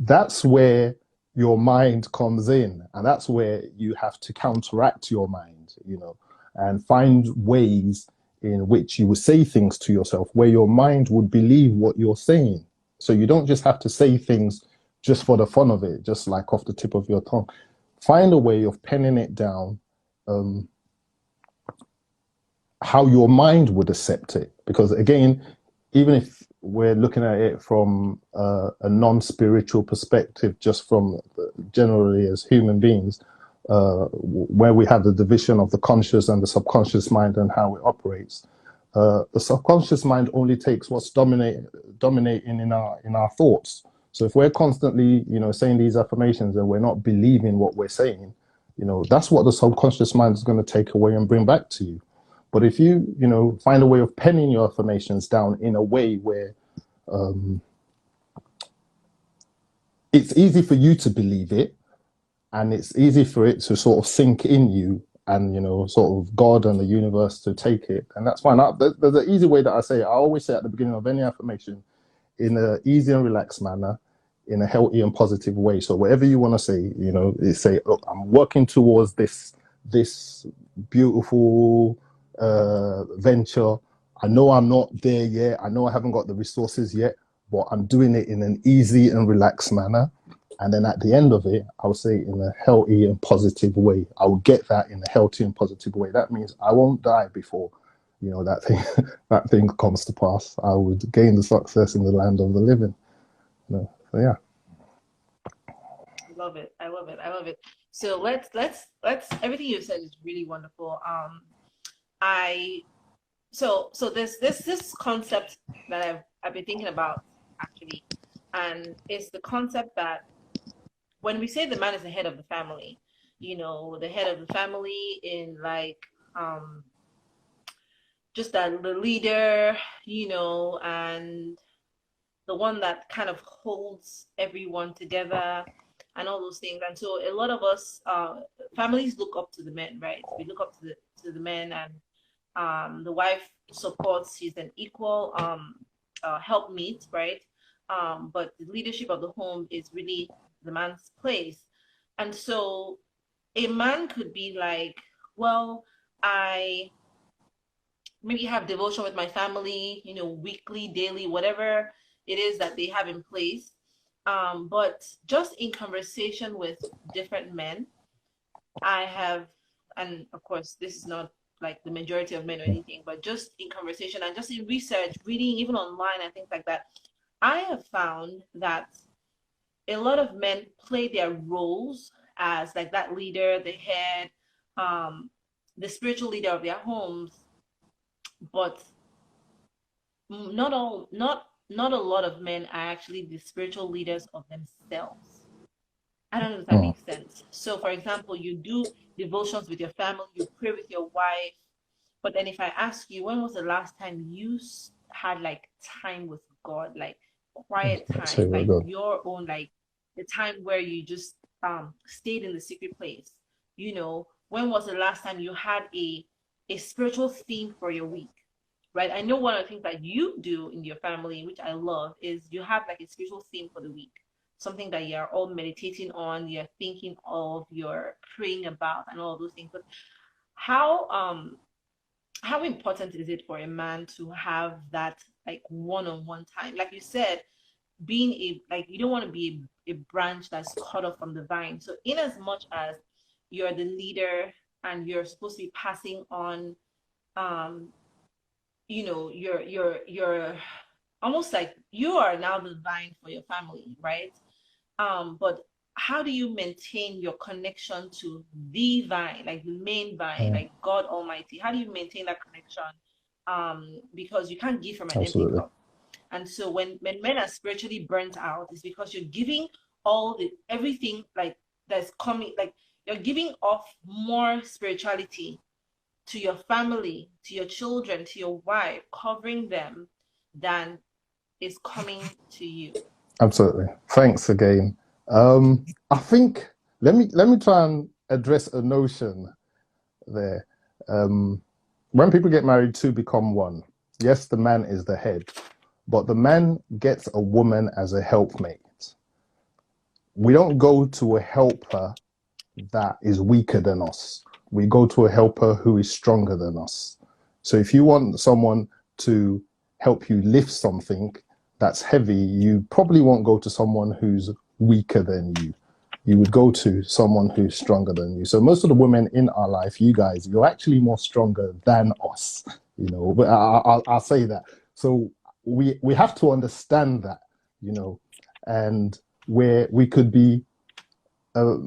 that's where your mind comes in, and that's where you have to counteract your mind, and find ways in which you would say things to yourself where your mind would believe what you're saying. So you don't just have to say things just for the fun of it, just like off the tip of your tongue. Find a way of penning it down, um, how your mind would accept it. Because again, even if we're looking at it from a non-spiritual perspective, just from generally as human beings, where we have the division of the conscious and the subconscious mind and how it operates, the subconscious mind only takes what's dominating in our thoughts. So if we're constantly, saying these affirmations and we're not believing what we're saying, that's what the subconscious mind is going to take away and bring back to you. But if you, find a way of penning your affirmations down in a way where it's easy for you to believe it, and it's easy for it to sort of sink in you, and sort of God and the universe to take it, and that's fine. There's an easy way that I say it. I always say at the beginning of any affirmation, in an easy and relaxed manner, in a healthy and positive way. So whatever you want to say, say, look, I'm working towards this beautiful venture. I know I'm not there yet. I know I haven't got the resources yet, but I'm doing it in an easy and relaxed manner. And then at the end of it, I'll say it in a healthy and positive way. I will get that in a healthy and positive way. That means I won't die before, that thing that thing comes to pass. I would gain the success in the land of the living. So yeah. I love it. I love it. I love it. So let's everything you said is really wonderful. I so this concept that I've been thinking about actually, and it's the concept that when we say the man is the head of the family, the head of the family in like um just that the leader, and the one that kind of holds everyone together and all those things. And so a lot of us families look up to the men, right? We look up to the men, and the wife supports. She's an equal helpmeet, right? But the leadership of the home is really the man's place. And so a man could be like, well, I maybe have devotion with my family, weekly, daily, whatever it is that they have in place. But just in conversation with different men, I have, and of course, this is not like the majority of men or anything, but just in conversation and just in research, reading, even online and things like that, I have found that a lot of men play their roles as like that leader, the head, um, the spiritual leader of their homes, but not a lot of men are actually the spiritual leaders of themselves. I don't know if that Mm. makes sense. So, for example, you do devotions with your family, you pray with your wife, but then if I ask you, when was the last time you had like time with God, like quiet That's time, very like good. your own, like the time where you just stayed in the secret place? When was the last time you had a spiritual theme for your week? Right? I know one of the things that you do in your family, which I love, is you have like a spiritual theme for the week, something that you're all meditating on, you're thinking of, you're praying about, and all those things. But how um how important is it for a man to have that like one-on-one time? Like you said, being a like you don't want to be a branch that's cut off from the vine. So in as much as you're the leader and you're supposed to be passing on um you're almost like you are now the vine for your family, right? But how do you maintain your connection to the vine, like the main vine, Mm, like God Almighty? How do you maintain that connection? Because you can't give from an empty absolutely. cup. And so when men are spiritually burnt out, it's because you're giving all the everything like that's coming, like you're giving off more spirituality to your family, to your children, to your wife, covering them than is coming to you. Absolutely. Thanks again. I think let me try and address a notion there. Um, when people get married, two become one. Yes, the man is the head, but the man gets a woman as a helpmate. We don't go to a helper that is weaker than us. We go to a helper who is stronger than us. So if you want someone to help you lift something that's heavy, you probably won't go to someone who's weaker than you. You would go to someone who's stronger than you. So most of the women in our life, you guys, you're actually more stronger than us. But I'll say that. So we have to understand that, and where we could be uh,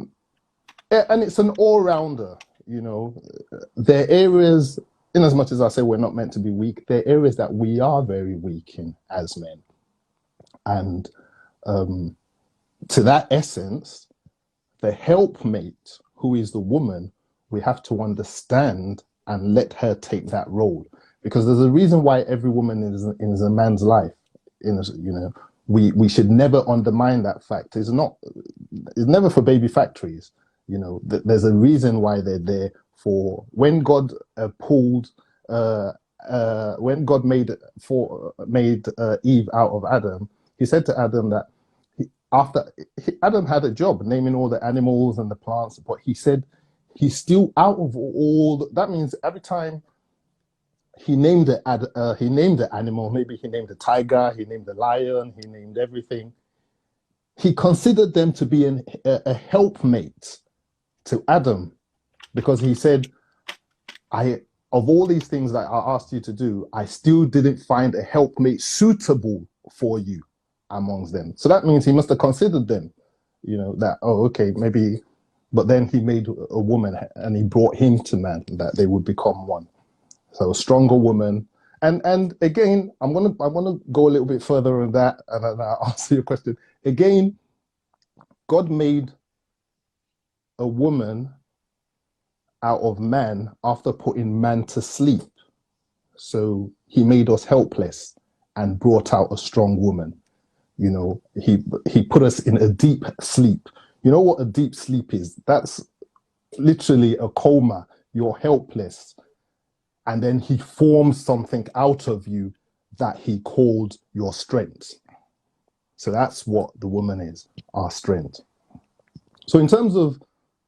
and it's an all-rounder. There are areas, in as much as I say we're not meant to be weak, there are areas that we are very weak in as men. And to that essence, the helpmate, who is the woman, we have to understand and let her take that role. Because there's a reason why every woman is a man's life. We should never undermine that fact. It's never for baby factories. There's a reason why they're there. For when God pulled, when God made Eve out of Adam, He said to Adam that after Adam had a job naming all the animals and the plants, but He said he's still out of all. That means every time he named the animal, maybe he named the tiger, he named the lion, he named everything. He considered them to be a helpmate to Adam, because he said, I of all these things that I asked you to do, I still didn't find a helpmate suitable for you amongst them. So that means he must have considered them, that, oh, okay, maybe, but then he made a woman and he brought him to man, that they would become one. So a stronger woman. And again, I'm gonna go a little bit further on that, and then I'll answer your question. Again, God made a woman out of man after putting man to sleep. So he made us helpless and brought out a strong woman. He put us in a deep sleep. You know what a deep sleep is? That's literally a coma. You're helpless. And then he formed something out of you that he called your strength. So that's what the woman is, our strength. So in terms of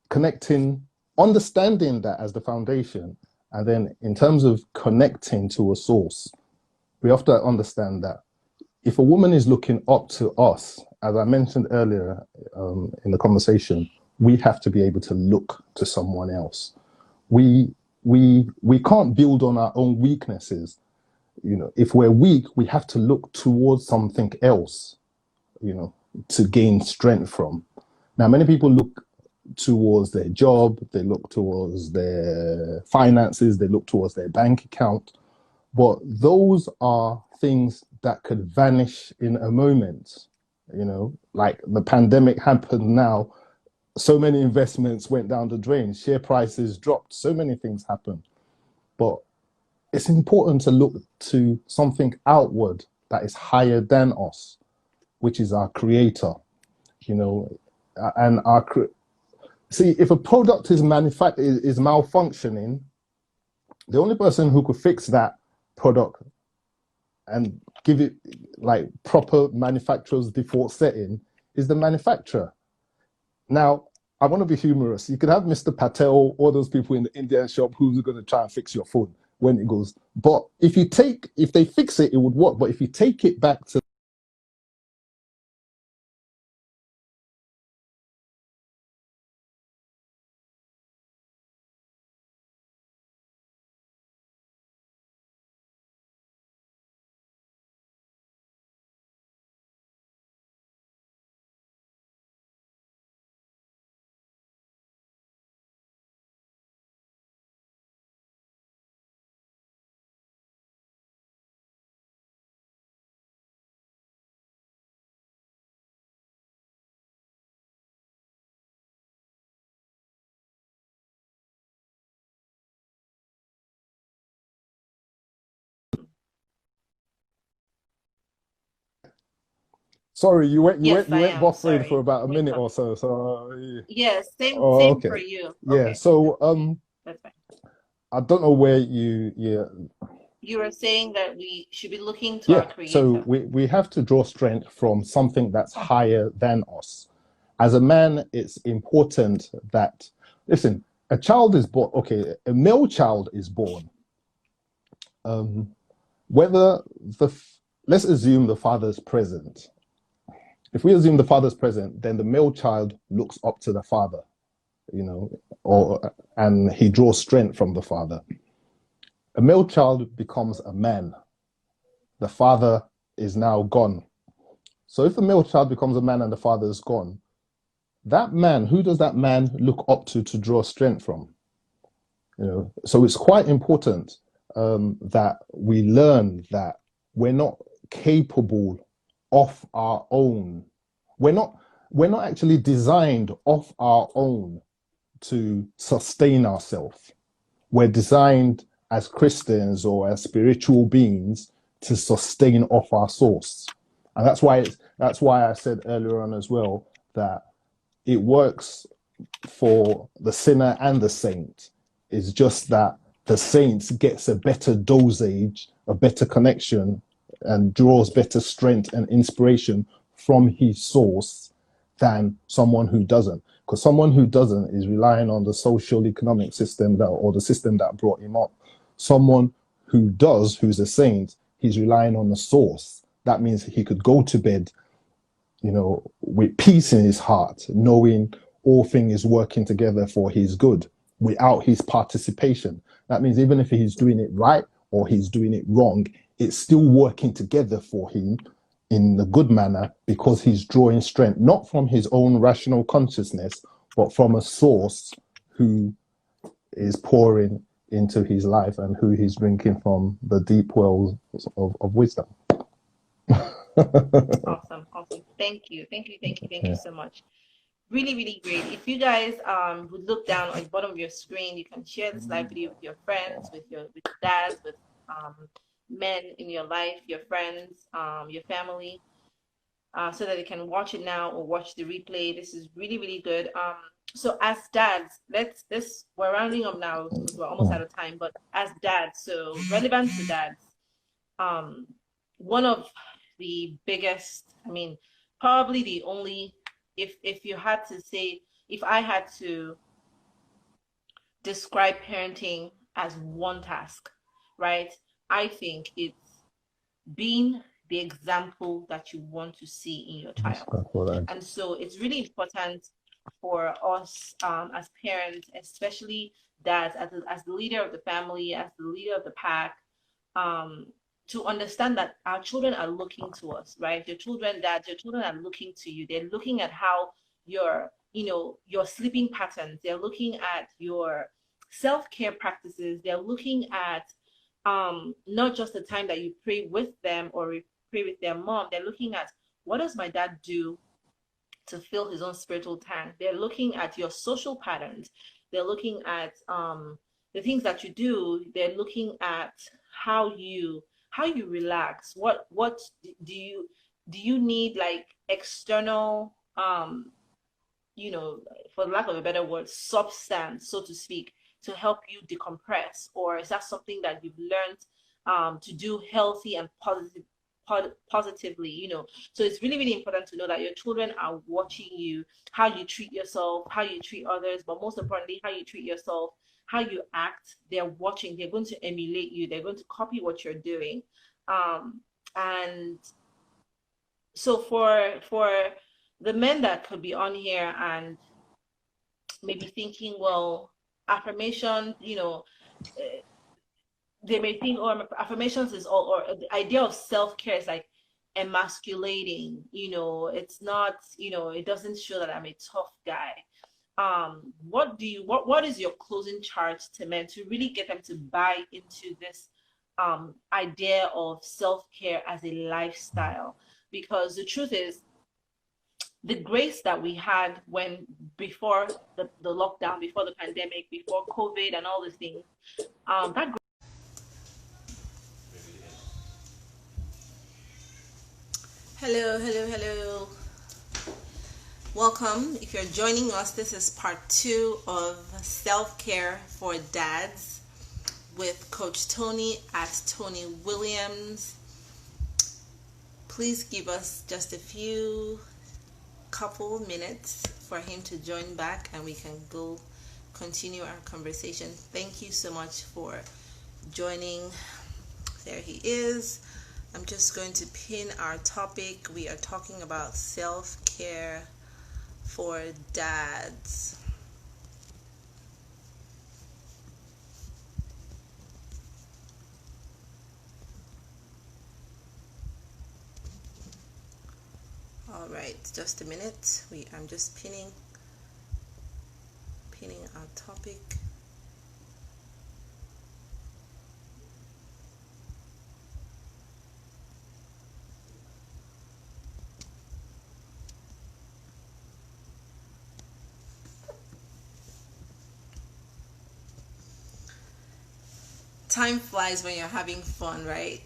connecting, understanding that as the foundation, and then in terms of connecting to a source, we have to understand that if a woman is looking up to us, as I mentioned earlier in the conversation, we have to be able to look to someone else. We can't build on our own weaknesses. If we're weak, we have to look towards something else, you know, to gain strength from. Now, many people look towards their job, they look towards their finances, they look towards their bank account, but those are things that could vanish in a moment. Like the pandemic happened now, so many investments went down the drain, share prices dropped, so many things happened. But it's important to look to something outward that is higher than us, which is our creator, you know, and see, if a product is malfunctioning, the only person who could fix that product and give it like proper manufacturer's default setting is the manufacturer. Now, I want to be humorous. You could have Mr. Patel, all those people in the Indian shop who's going to try and fix your phone when it goes. But if they fix it, it would work. But if you take it back to Sorry, Yes, you I went am. buffering for Sorry. about a Wait minute for or me. so. So, Yes, oh, same for okay, you. yeah. Okay. So, Okay. That's fine. I don't know where you, yeah, You were saying that we should be looking to our yeah. So creator. we have to draw strength from something that's higher than us. As a man, it's important that, listen, a child is born. Okay, a male child is born. Um, whether the let's assume the father's present. If we assume the father's present, then the male child looks up to the father, you know, or and he draws strength from the father. A male child becomes a man. The father is now gone. So if the male child becomes a man and the father is gone, that man, who does that man look up to draw strength from? You know, so it's quite important that we learn that we're not capable of our own. We're not we're not actually designed off our own to sustain ourselves. We're designed as Christians or as spiritual beings to sustain off our source. And that's why I said earlier on as well that it works for the sinner and the saint. It's just that the saint gets a better dosage, a better connection, and draws better strength and inspiration from his source than someone who doesn't. Because someone who doesn't is relying on the social economic system that, or the system that brought him up. Someone who does, who's a saint, he's relying on the source. That means he could go to bed, you know, with peace in his heart, knowing all things working together for his good without his participation. That means even if he's doing it right or he's doing it wrong, it's still working together for him in the good manner because he's drawing strength, not from his own rational consciousness, but from a source who is pouring into his life and who he's drinking from the deep wells of wisdom. Awesome. Awesome. Thank you. Thank you. Thank you. Thank you Yeah. so much. Really, really great. If you guys would look down on the bottom of your screen, you can share this live video with your friends, with dads, with men in your life, your friends, your family, so that they can watch it now or watch the replay. This is really, really good. So as dads, let's we're rounding up now because we're almost out of time. But as dads, so relevant to dads, um, one of the biggest, I mean, probably the only, if you had to say, if I had to describe parenting as one task, right? I think it's being the example that you want to see in your child. And so it's really important for us as parents, especially dads, as the leader of the family, as the leader of the pack, um, to understand that our children are looking to us, right? Your children, dads, your children are looking to you. They're looking at how your sleeping patterns. They're looking at your self-care practices. They're looking at not just the time that you pray with them or pray with their mom. They're looking at, what does my dad do to fill his own spiritual tank? They're looking at your social patterns. They're looking at the things that you do. They're looking at how you relax. What do you need, like external you know, for lack of a better word, substance, so to speak, to help you decompress? Or is that something that you've learned to do healthy and positively, you know? So it's really, really important to know that your children are watching you, how you treat yourself, how you treat others, but most importantly, how you treat yourself, how you act. They're watching, they're going to emulate you, they're going to copy what you're doing. And so for the men that could be on here and maybe thinking, well, affirmation, eh, they may think, oh, affirmations is all, or the idea of self-care is like emasculating, it's not, it doesn't show that I'm a tough guy. What is your closing charge to men to really get them to buy into this idea of self-care as a lifestyle? Because the truth is, the grace that we had when before the lockdown, before the pandemic, before COVID and all these things, that Hello, Hello, hello, hello. Welcome. If you're joining us, this is part two of Self Care for Dads with Coach Tony at Tony Williams. Please give us just a few couple minutes for him to join back and we can go continue our conversation. Thank you so much for joining. There he is. I'm just going to pin our topic. We are talking about self-care for dads. All right, just a minute. I'm just pinning our topic. Time flies when you're having fun, right?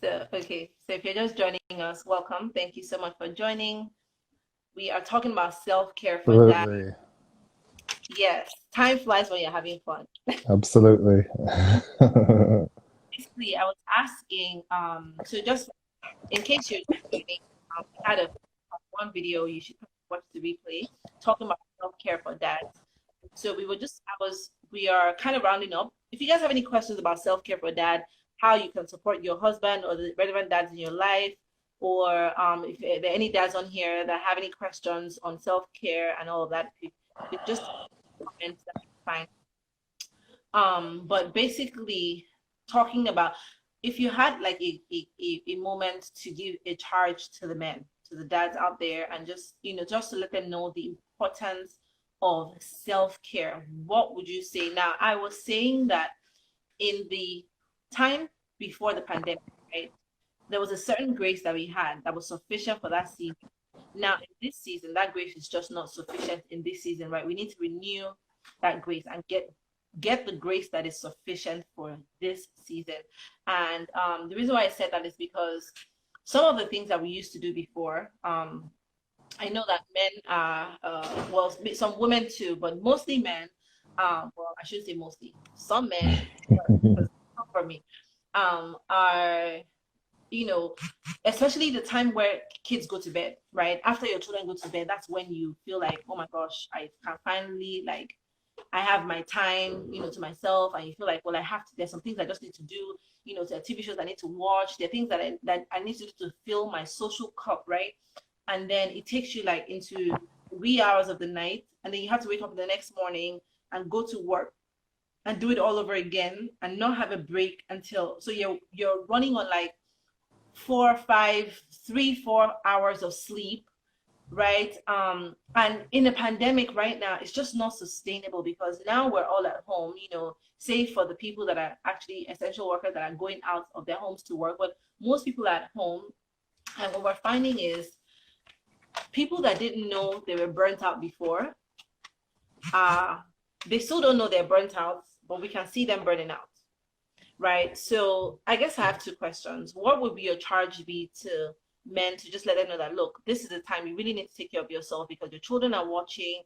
So if you're just joining us, welcome. Thank you so much for joining. We are talking about self-care for dads. Absolutely. Yes, time flies when you're having fun. Absolutely. Basically, I was asking, so just in case you're joining, we had one video, you should watch the replay, talking about self-care for dads. So we are kind of rounding up. If you guys have any questions about self-care for dad, how you can support your husband or the relevant dads in your life, or if there are any dads on here that have any questions on self-care and all of that, if you just comment, that's fine. But basically talking about if you had like a moment to give a charge to the men, to the dads out there, and just just to let them know the importance of self-care, what would you say? Now, I was saying that in the time before the pandemic, right, there was a certain grace that we had that was sufficient for that season. Now, in this season, that grace is just not sufficient in this season, right? We need to renew that grace and get the grace that is sufficient for this season. And the reason why I said that is because some of the things that we used to do before, I know that men are, well, some women too, but mostly men, well, I shouldn't say mostly, some men, because not for me, are, especially the time where kids go to bed, right? After your children go to bed, that's when you feel like, oh my gosh, I can finally, like, I have my time, to myself, and you feel like, well, there's some things I just need to do, there are TV shows I need to watch, there are things that I need to do to fill my social cup, right? And then it takes you like into wee hours of the night, and then you have to wake up the next morning and go to work and do it all over again and not have a break until, so you're running on like 4 5 3 4 hours of sleep, right? And in the pandemic right now, it's just not sustainable because now we're all at home, save for the people that are actually essential workers that are going out of their homes to work, but most people are at home. And what we're finding is people that didn't know they were burnt out before, they still don't know they're burnt out, but we can see them burning out, right? So I guess I have two questions. What would be your charge be to men to just let them know that, look, this is the time you really need to take care of yourself because your children are watching,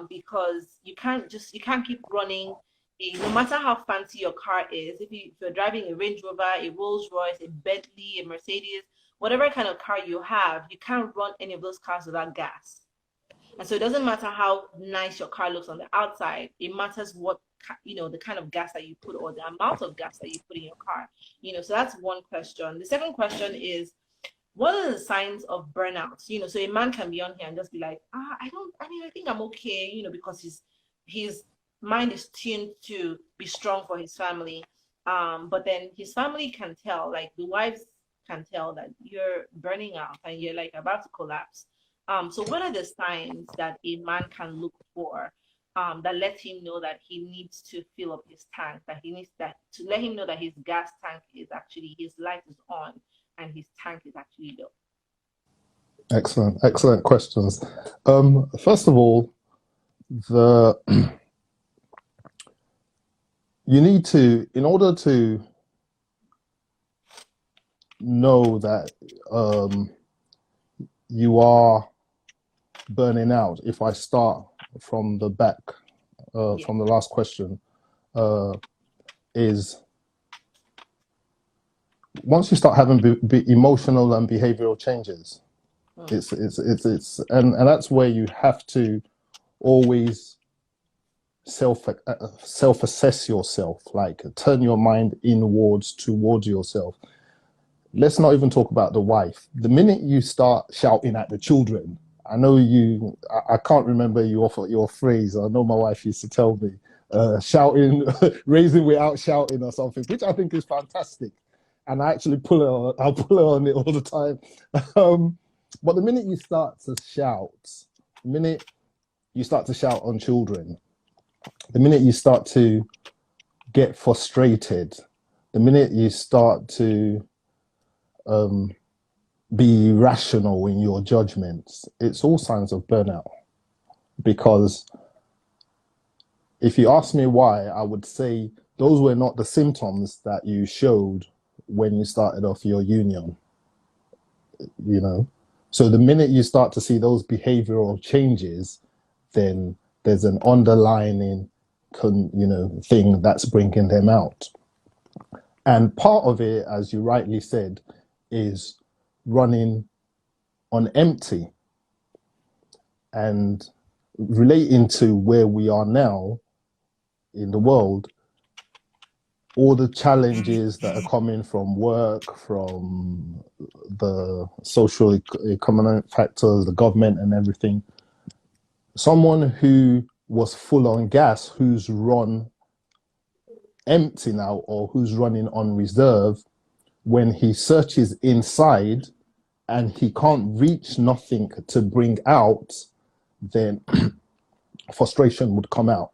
because you can't keep running. No matter how fancy your car is, if you're driving a Range Rover, a Rolls Royce, a Bentley, a Mercedes, whatever kind of car you have, you can't run any of those cars without gas. And so it doesn't matter how nice your car looks on the outside. It matters what, the kind of gas that you put or the amount of gas that you put in your car. So that's one question. The second question is, what are the signs of burnout? So a man can be on here and just be like, I think I'm okay, because his mind is tuned to be strong for his family. But then his family can tell, like the wives can tell that you're burning out and you're like about to collapse. So what are the signs that a man can look for that let him know that he needs to fill up his tank, that he needs that to let him know that his gas tank is actually, his light is on and his tank is actually low? Excellent questions. First of all, the you need to, in order to know that you are burning out, if I start from the back, Yeah. from the last question, is once you start having emotional and behavioral changes, Mm. and that's where you have to always self assess yourself, like turn your mind inwards towards yourself. Let's not even talk about the wife. The minute you start shouting at the children, I know you, I can't remember your phrase. I know my wife used to tell me, shouting, raising without shouting or something, which I think is fantastic. And I actually I'll pull her on it all the time. But the minute you start to shout, the minute you start to shout on children, the minute you start to get frustrated, the minute you start to be rational in your judgments, it's all signs of burnout. Because if you ask me why, I would say those were not the symptoms that you showed when you started off your union, you know? So the minute you start to see those behavioral changes, then there's an underlying, thing that's bringing them out. And part of it, as you rightly said, is running on empty. And relating to where we are now in the world, all the challenges that are coming from work, from the social economic factors, the government and everything, someone who was full on gas, who's run empty now, or who's running on reserve, when he searches inside and he can't reach nothing to bring out, then frustration would come out.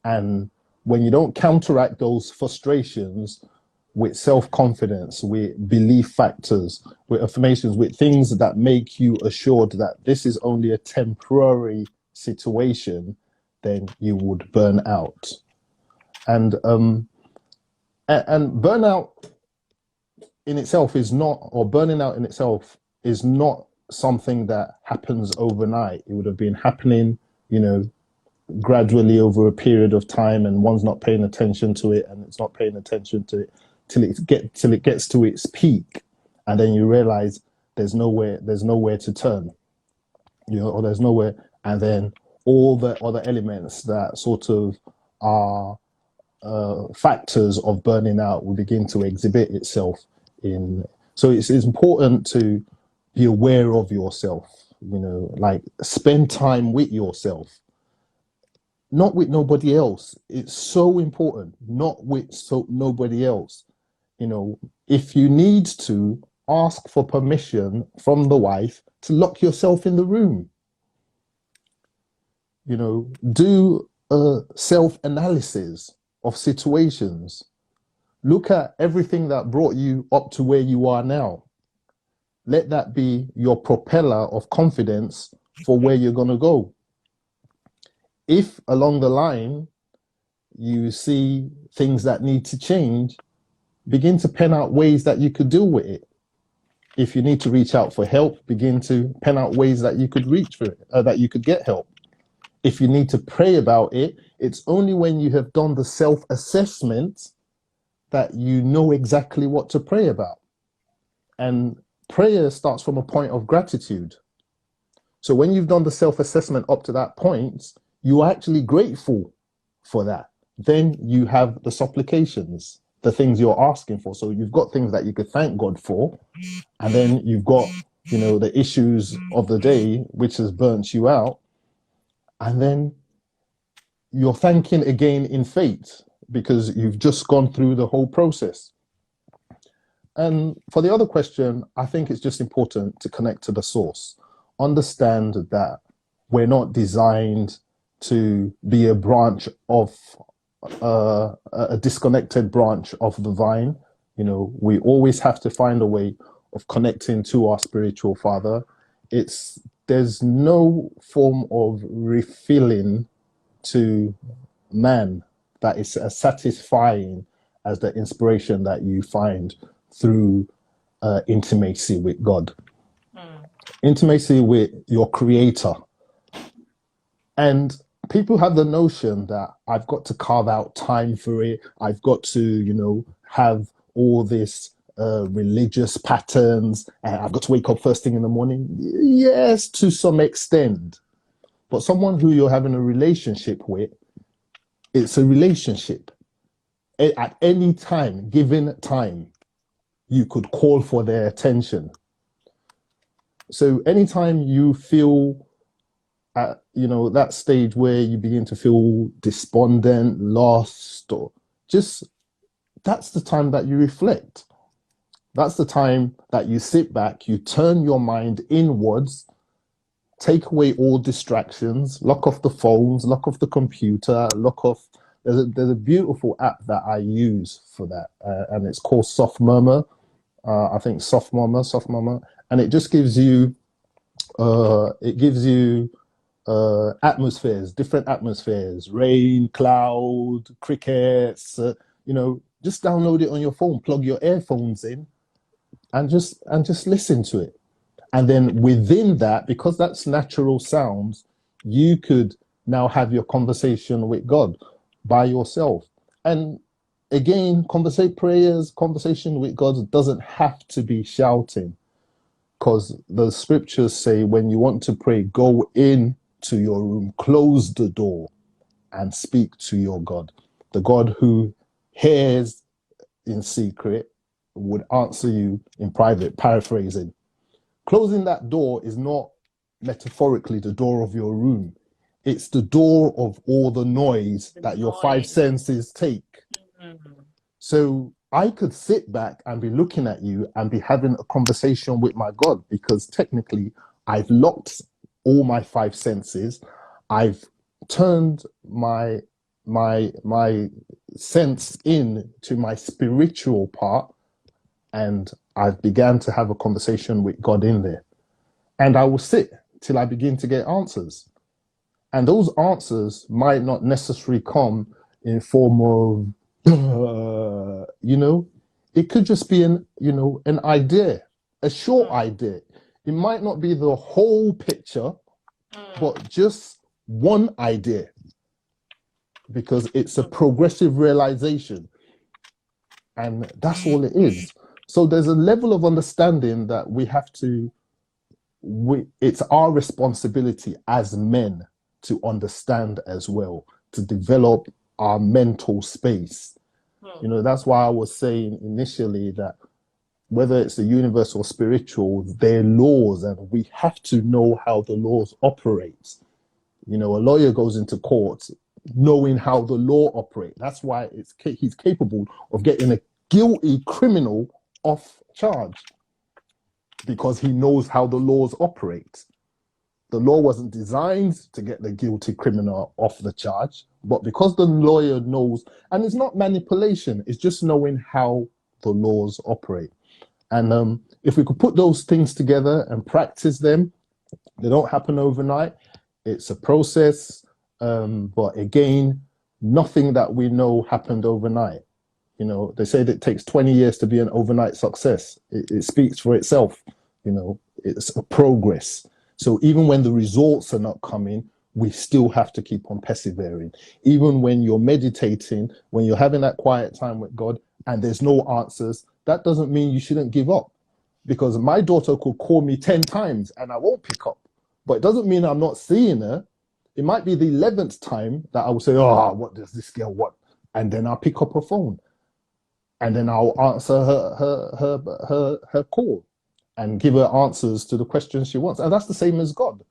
And when you don't counteract those frustrations with self-confidence, with belief factors, with affirmations, with things that make you assured that this is only a temporary situation, then you would burn out. And burnout in itself is not, or burning out in itself is not something that happens overnight. It would have been happening, gradually over a period of time, and one's not paying attention to it, and it's not paying attention to it till it gets to its peak, and then you realize there's nowhere to turn, or there's nowhere, and then all the other elements that sort of are factors of burning out will begin to exhibit itself in. So it's important to be aware of yourself, like spend time with yourself, not with nobody else. It's so important, not with nobody else. If you need to, ask for permission from the wife to lock yourself in the room. Do a self-analysis of situations. Look at everything that brought you up to where you are now. Let that be your propeller of confidence for where you're going to go. If along the line you see things that need to change, begin to pen out ways that you could deal with it. If you need to reach out for help, begin to pen out ways that you could reach for it, that you could get help. If you need to pray about it, it's only when you have done the self-assessment that you know exactly what to pray about. And prayer starts from a point of gratitude. So when you've done the self-assessment up to that point, you are actually grateful for that. Then you have the supplications, the things you're asking for. So you've got things that you could thank God for, and then you've got, the issues of the day, which has burnt you out. And then you're thanking again in faith because you've just gone through the whole process. And for the other question, I think it's just important to connect to the source. Understand that we're not designed to be a branch of a disconnected branch of the vine. We always have to find a way of connecting to our spiritual father. There's no form of refilling to man that is as satisfying as the inspiration that you find through intimacy with God, Mm. intimacy with your creator. And people have the notion that I've got to carve out time for it. I've got to, have all this religious patterns, and I've got to wake up first thing in the morning. Yes, to some extent. But someone who you're having a relationship with, it's a relationship. At any time, given time, you could call for their attention. So anytime you feel at that stage where you begin to feel despondent, lost, or just, that's the time that you reflect. That's the time that you sit back, you turn your mind inwards, take away all distractions, lock off the phones, lock off the computer, lock off. There's a beautiful app that I use for that, and it's called Soft Murmur. I think Soft Murmur, and it just gives you atmospheres, different atmospheres, rain, cloud, crickets. Just download it on your phone, plug your earphones in, and just listen to it. And then within that, because that's natural sounds, you could now have your conversation with God by yourself. And again, conversation with God doesn't have to be shouting, because the scriptures say when you want to pray, go in to your room, close the door, and speak to your God. The God who hears in secret would answer you in private, paraphrasing. Closing that door is not metaphorically the door of your room. It's the door of all the noise that your five senses take. Mm-hmm. So I could sit back and be looking at you and be having a conversation with my God, because technically I've locked all my five senses. I've turned my sense in to my spiritual part, and I've began to have a conversation with God in there. And I will sit till I begin to get answers. And those answers might not necessarily come in form of, it could just be an idea, a short idea. It might not be the whole picture, but just one idea, because it's a progressive realization. And that's all it is. So there's a level of understanding that it's our responsibility as men to understand as well, to develop our mental space. That's why I was saying initially that whether it's the universe or spiritual, they're laws, and we have to know how the laws operate. A lawyer goes into court knowing how the law operates. That's why he's capable of getting a guilty criminal off charge, because he knows how the laws operate. The law wasn't designed to get the guilty criminal off the charge, but because the lawyer knows, and it's not manipulation, it's just knowing how the laws operate. And if we could put those things together and practice them, they don't happen overnight. It's a process, but again, nothing that we know happened overnight. They say that it takes 20 years to be an overnight success. It speaks for itself. It's a progress. So even when the results are not coming, we still have to keep on persevering. Even when you're meditating, when you're having that quiet time with God and there's no answers, that doesn't mean you shouldn't give up. Because my daughter could call me 10 times and I won't pick up. But it doesn't mean I'm not seeing her. It might be the 11th time that I will say, oh, what does this girl want? And then I'll pick up her phone. And then I'll answer her call and give her answers to the questions she wants. And that's the same as God.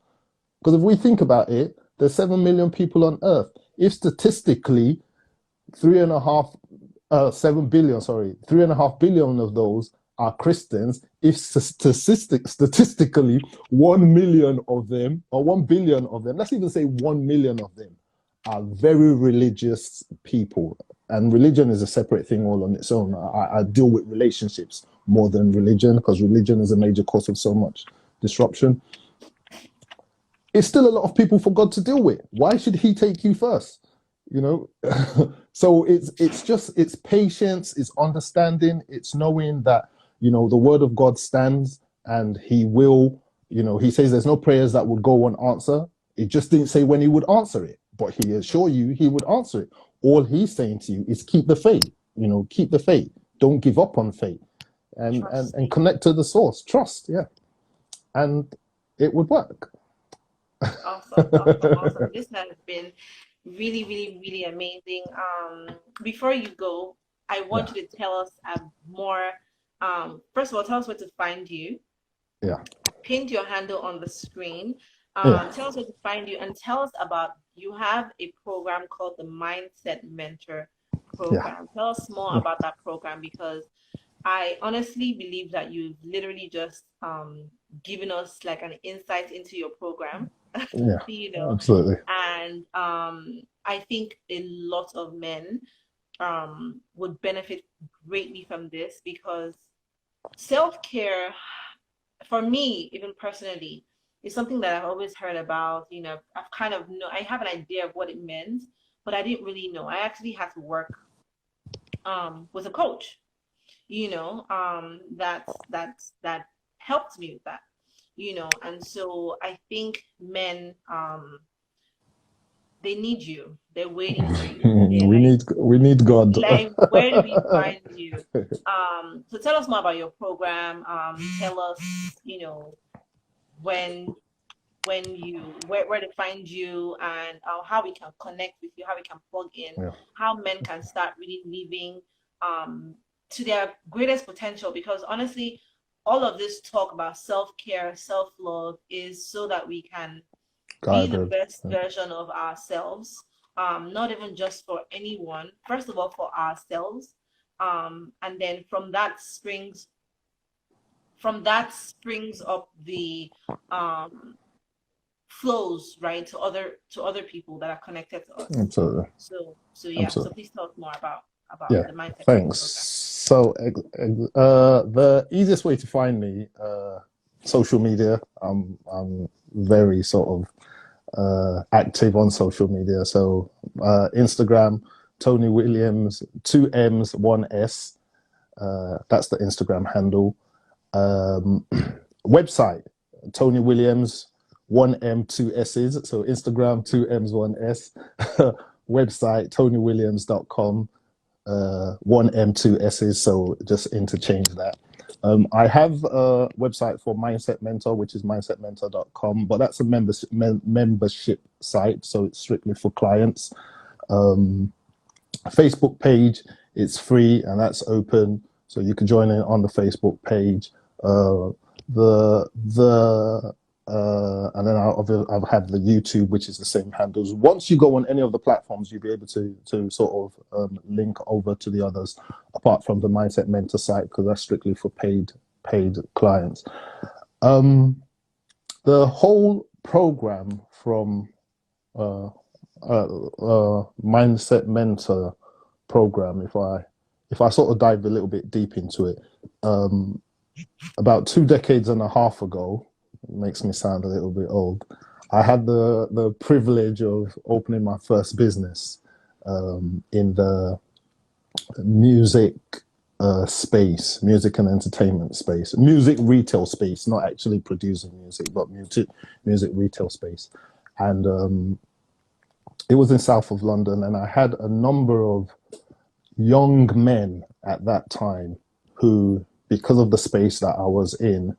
Because if we think about it, there's 7 million people on earth. If statistically 3.5 billion of those are Christians, if statistically 1 million of them, or 1 billion of them, let's even say 1 million of them, are very religious people. And religion is a separate thing all on its own. I deal with relationships more than religion, because religion is a major cause of so much disruption. It's still a lot of people for God to deal with. Why should he take you first? So it's patience, it's understanding, it's knowing that the word of God stands, and he will, he says there's no prayers that would go unanswered. It just didn't say when he would answer it, but he assure you he would answer it. All he's saying to you is keep the faith, keep the faith. Don't give up on faith, and connect to the source. Trust, yeah. And it would work. Awesome. This has been really, really, really amazing. Before you go, I want Yeah. you to tell us more. First of all, tell us where to find you. Yeah. I pinned your handle on the screen. Yeah. Tell us where to find you, and tell us about, you have a program called the Mindset Mentor Yeah. program. Tell us more about that program, because I honestly believe that you've literally just given us like an insight into your program, Yeah. Absolutely. and I think a lot of men would benefit greatly from this, because self-care, for me, even personally, is something that I've always heard about. I've kind of know, I have an idea of what it meant, but I didn't really know. I actually had to work with a coach, that helped me with that, and so I think men, they need you. They're waiting for you. They're we need God. like, where do we find you? So tell us more about your program. Tell us, when where to find you, and how we can connect with you, how we can plug in, Yeah. how men can start really living to their greatest potential. Because honestly, all of this talk about self-care, self-love is so that we can be the Guided. best version of ourselves, not even just for anyone, first of all for ourselves, and then from that springs up the flows, right, to other people that are connected to us. Absolutely. So Absolutely. please tell us more about Yeah. the Mindset Mentor Thanks. program. So, the easiest way to find me, social media. I'm very sort of active on social media. So, Instagram, Tony Williams, 2 M's, 1 S. That's the Instagram handle. Website, Tony Williams, 1 M, 2 S's. So Instagram, 2 M's, 1 S. Website, tonywilliams.com, 1 M, 2 S's. So just interchange that. I have a website for Mindset Mentor, which is mindsetmentor.com, but that's a membership site. So it's strictly for clients. Facebook page, it's free and that's open, so you can join in on the Facebook page. And then I'll have the YouTube, which is the same handles. Once you go on any of the platforms, you'll be able to sort of link over to the others, apart from the Mindset Mentor site, because that's strictly for paid clients. The whole program from Mindset Mentor program, if I sort of dive a little bit deep into it, about 2 decades and a half ago, it makes me sound a little bit old, I had the privilege of opening my first business in the music space, music and entertainment space, music retail space, not actually producing music, but music retail space. And it was in south of London, and I had a number of young men at that time who, because of the space that I was in,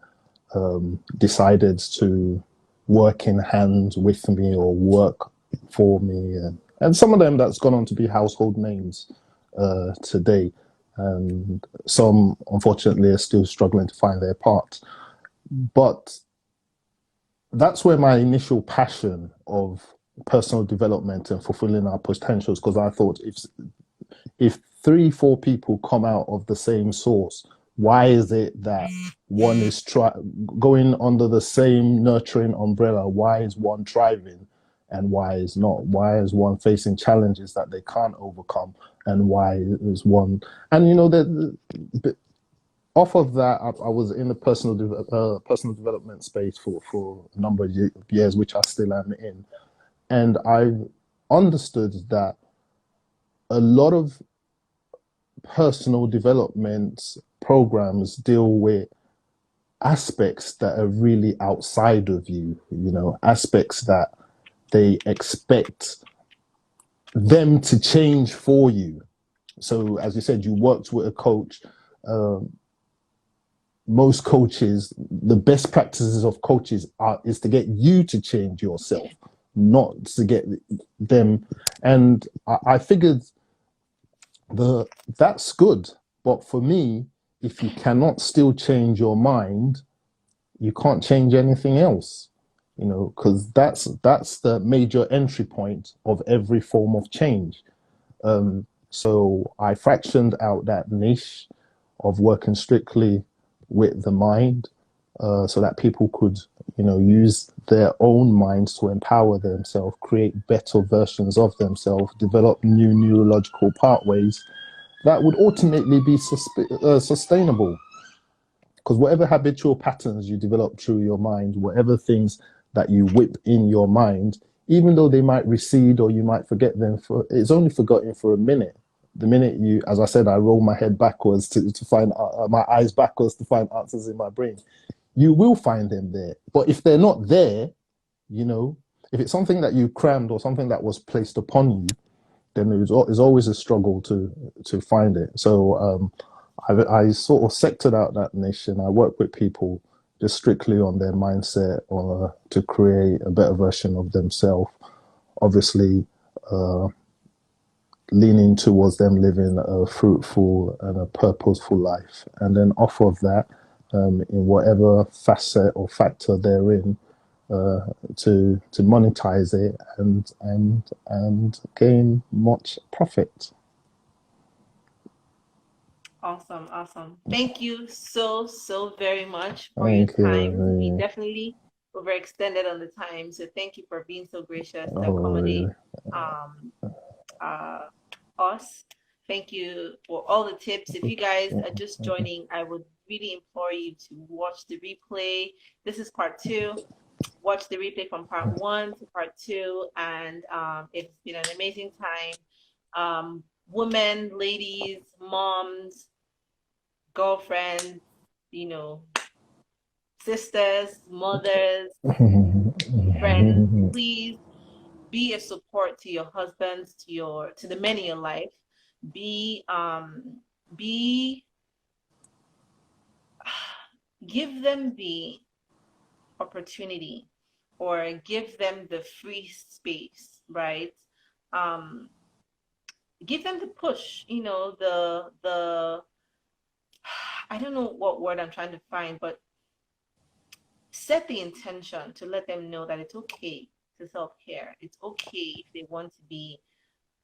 decided to work in hand with me or work for me. And some of them that's gone on to be household names today. And some, unfortunately, are still struggling to find their parts. But that's where my initial passion of personal development and fulfilling our potentials, because I thought if 3, 4 people come out of the same source, why is it that one is going under the same nurturing umbrella? Why is one thriving and why is not? Why is one facing challenges that they can't overcome, and why is one? And off of that, I was in the personal development space for a number of years, which I still am in, and I've understood that a lot of personal development programs deal with aspects that are really outside of you, aspects that they expect them to change for you. So, as you said, you worked with a coach. Um, Most coaches, the best practices of coaches is to get you to change yourself, not to get them. And I figured the that's good, but for me, if you cannot still change your mind, you can't change anything else. Because that's the major entry point of every form of change. So I fractioned out that niche of working strictly with the mind, so that people could, use their own minds to empower themselves, create better versions of themselves, develop new neurological pathways that would ultimately be sustainable. Because whatever habitual patterns you develop through your mind, whatever things that you whip in your mind, even though they might recede or you might forget them, it's only forgotten for a minute. The minute you, as I said, I roll my head backwards to find my eyes backwards to find answers in my brain, you will find them there. But if they're not there, you know, if it's something that you crammed or something that was placed upon you, then there's always a struggle to find it. So I sort of sectored out that niche, and I work with people just strictly on their mindset or to create a better version of themselves. Obviously, uh, leaning towards them living a fruitful and a purposeful life, and then off of that, in whatever facet or factor they're in, to monetize it and gain much profit. Awesome, awesome. Thank you so very much for your Thank you, time. We Remy. definitely overextended on the time, so thank you for being so gracious to Oh, accommodate really? um uh us. Thank you for all the tips. If you guys are just joining, I would really implore you to watch the replay. This is part two. Watch the replay from part one to part two, and it's been an amazing time. Women, ladies, moms, girlfriends, you know, sisters, mothers, friends, please be a support to your husbands, to the men in your life. Be be give them the opportunity or give them the free space, right? Um, give them the push, the I don't know what word I'm trying to find, but set the intention to let them know that it's okay to self-care. It's okay if they want to be,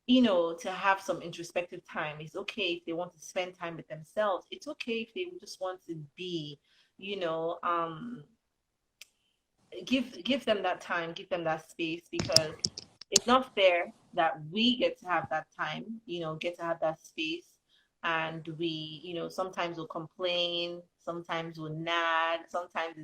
to have some introspective time. It's okay if they want to spend time with themselves. It's okay if they just want to be, you know, give them that time, give them that space, because it's not fair that we get to have that time, get to have that space, and we, sometimes we'll complain, sometimes we'll nag, sometimes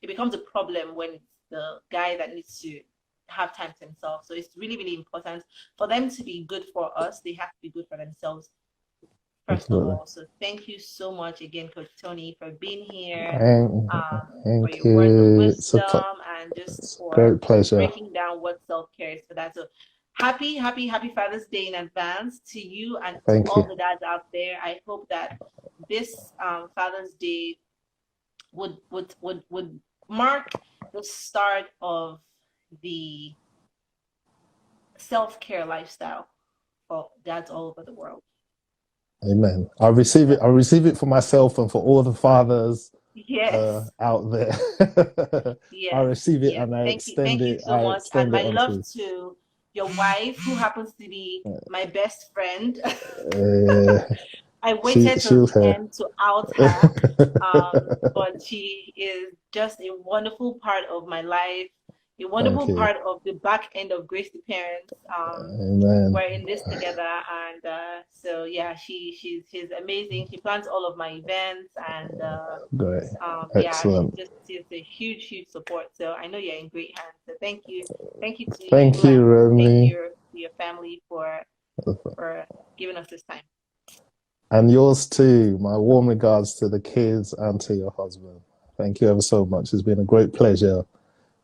it becomes a problem when it's the guy that needs to have time to himself. So it's really, really important for them to be good for us. They have to be good for themselves first of Absolutely. all. So thank you so much again, Coach Tony, for being here, for Thank your words of you. wisdom, and just It's a for great pleasure. breaking down what self-care is for that. So happy Father's Day in advance to you and to Thank all you. the dads out there. I hope that this Father's Day would mark the start of the self-care lifestyle for dads all over the world. Amen. I receive it. I receive it for myself and for all the fathers Yes. out there. I Yes, receive it yes. and Thank you so I much. And extend it my love onto to your wife, who happens to be my best friend. uh, I waited till she'll the her. end to out her, but she is just a wonderful part of my life, a Thank wonderful you. part of the back end of Grace the Parents. Amen. We're in this together, and so yeah, she's amazing. She plans all of my events, and Great. yeah, Excellent. she's a huge support. So I know you're in great hands. So thank you to Thank you, you, and thank Romy. you to your family for giving us this time. And yours too. My warm regards to the kids and to your husband. Thank you ever so much. It's been a great pleasure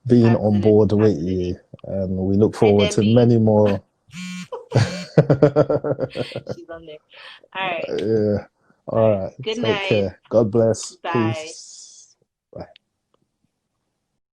being on Absolutely, board with absolutely. you. And we look Hi, forward to Debbie. many more. She's on there. All right. Yeah. All All right. right. Good Take night. care. God bless. Bye. Peace.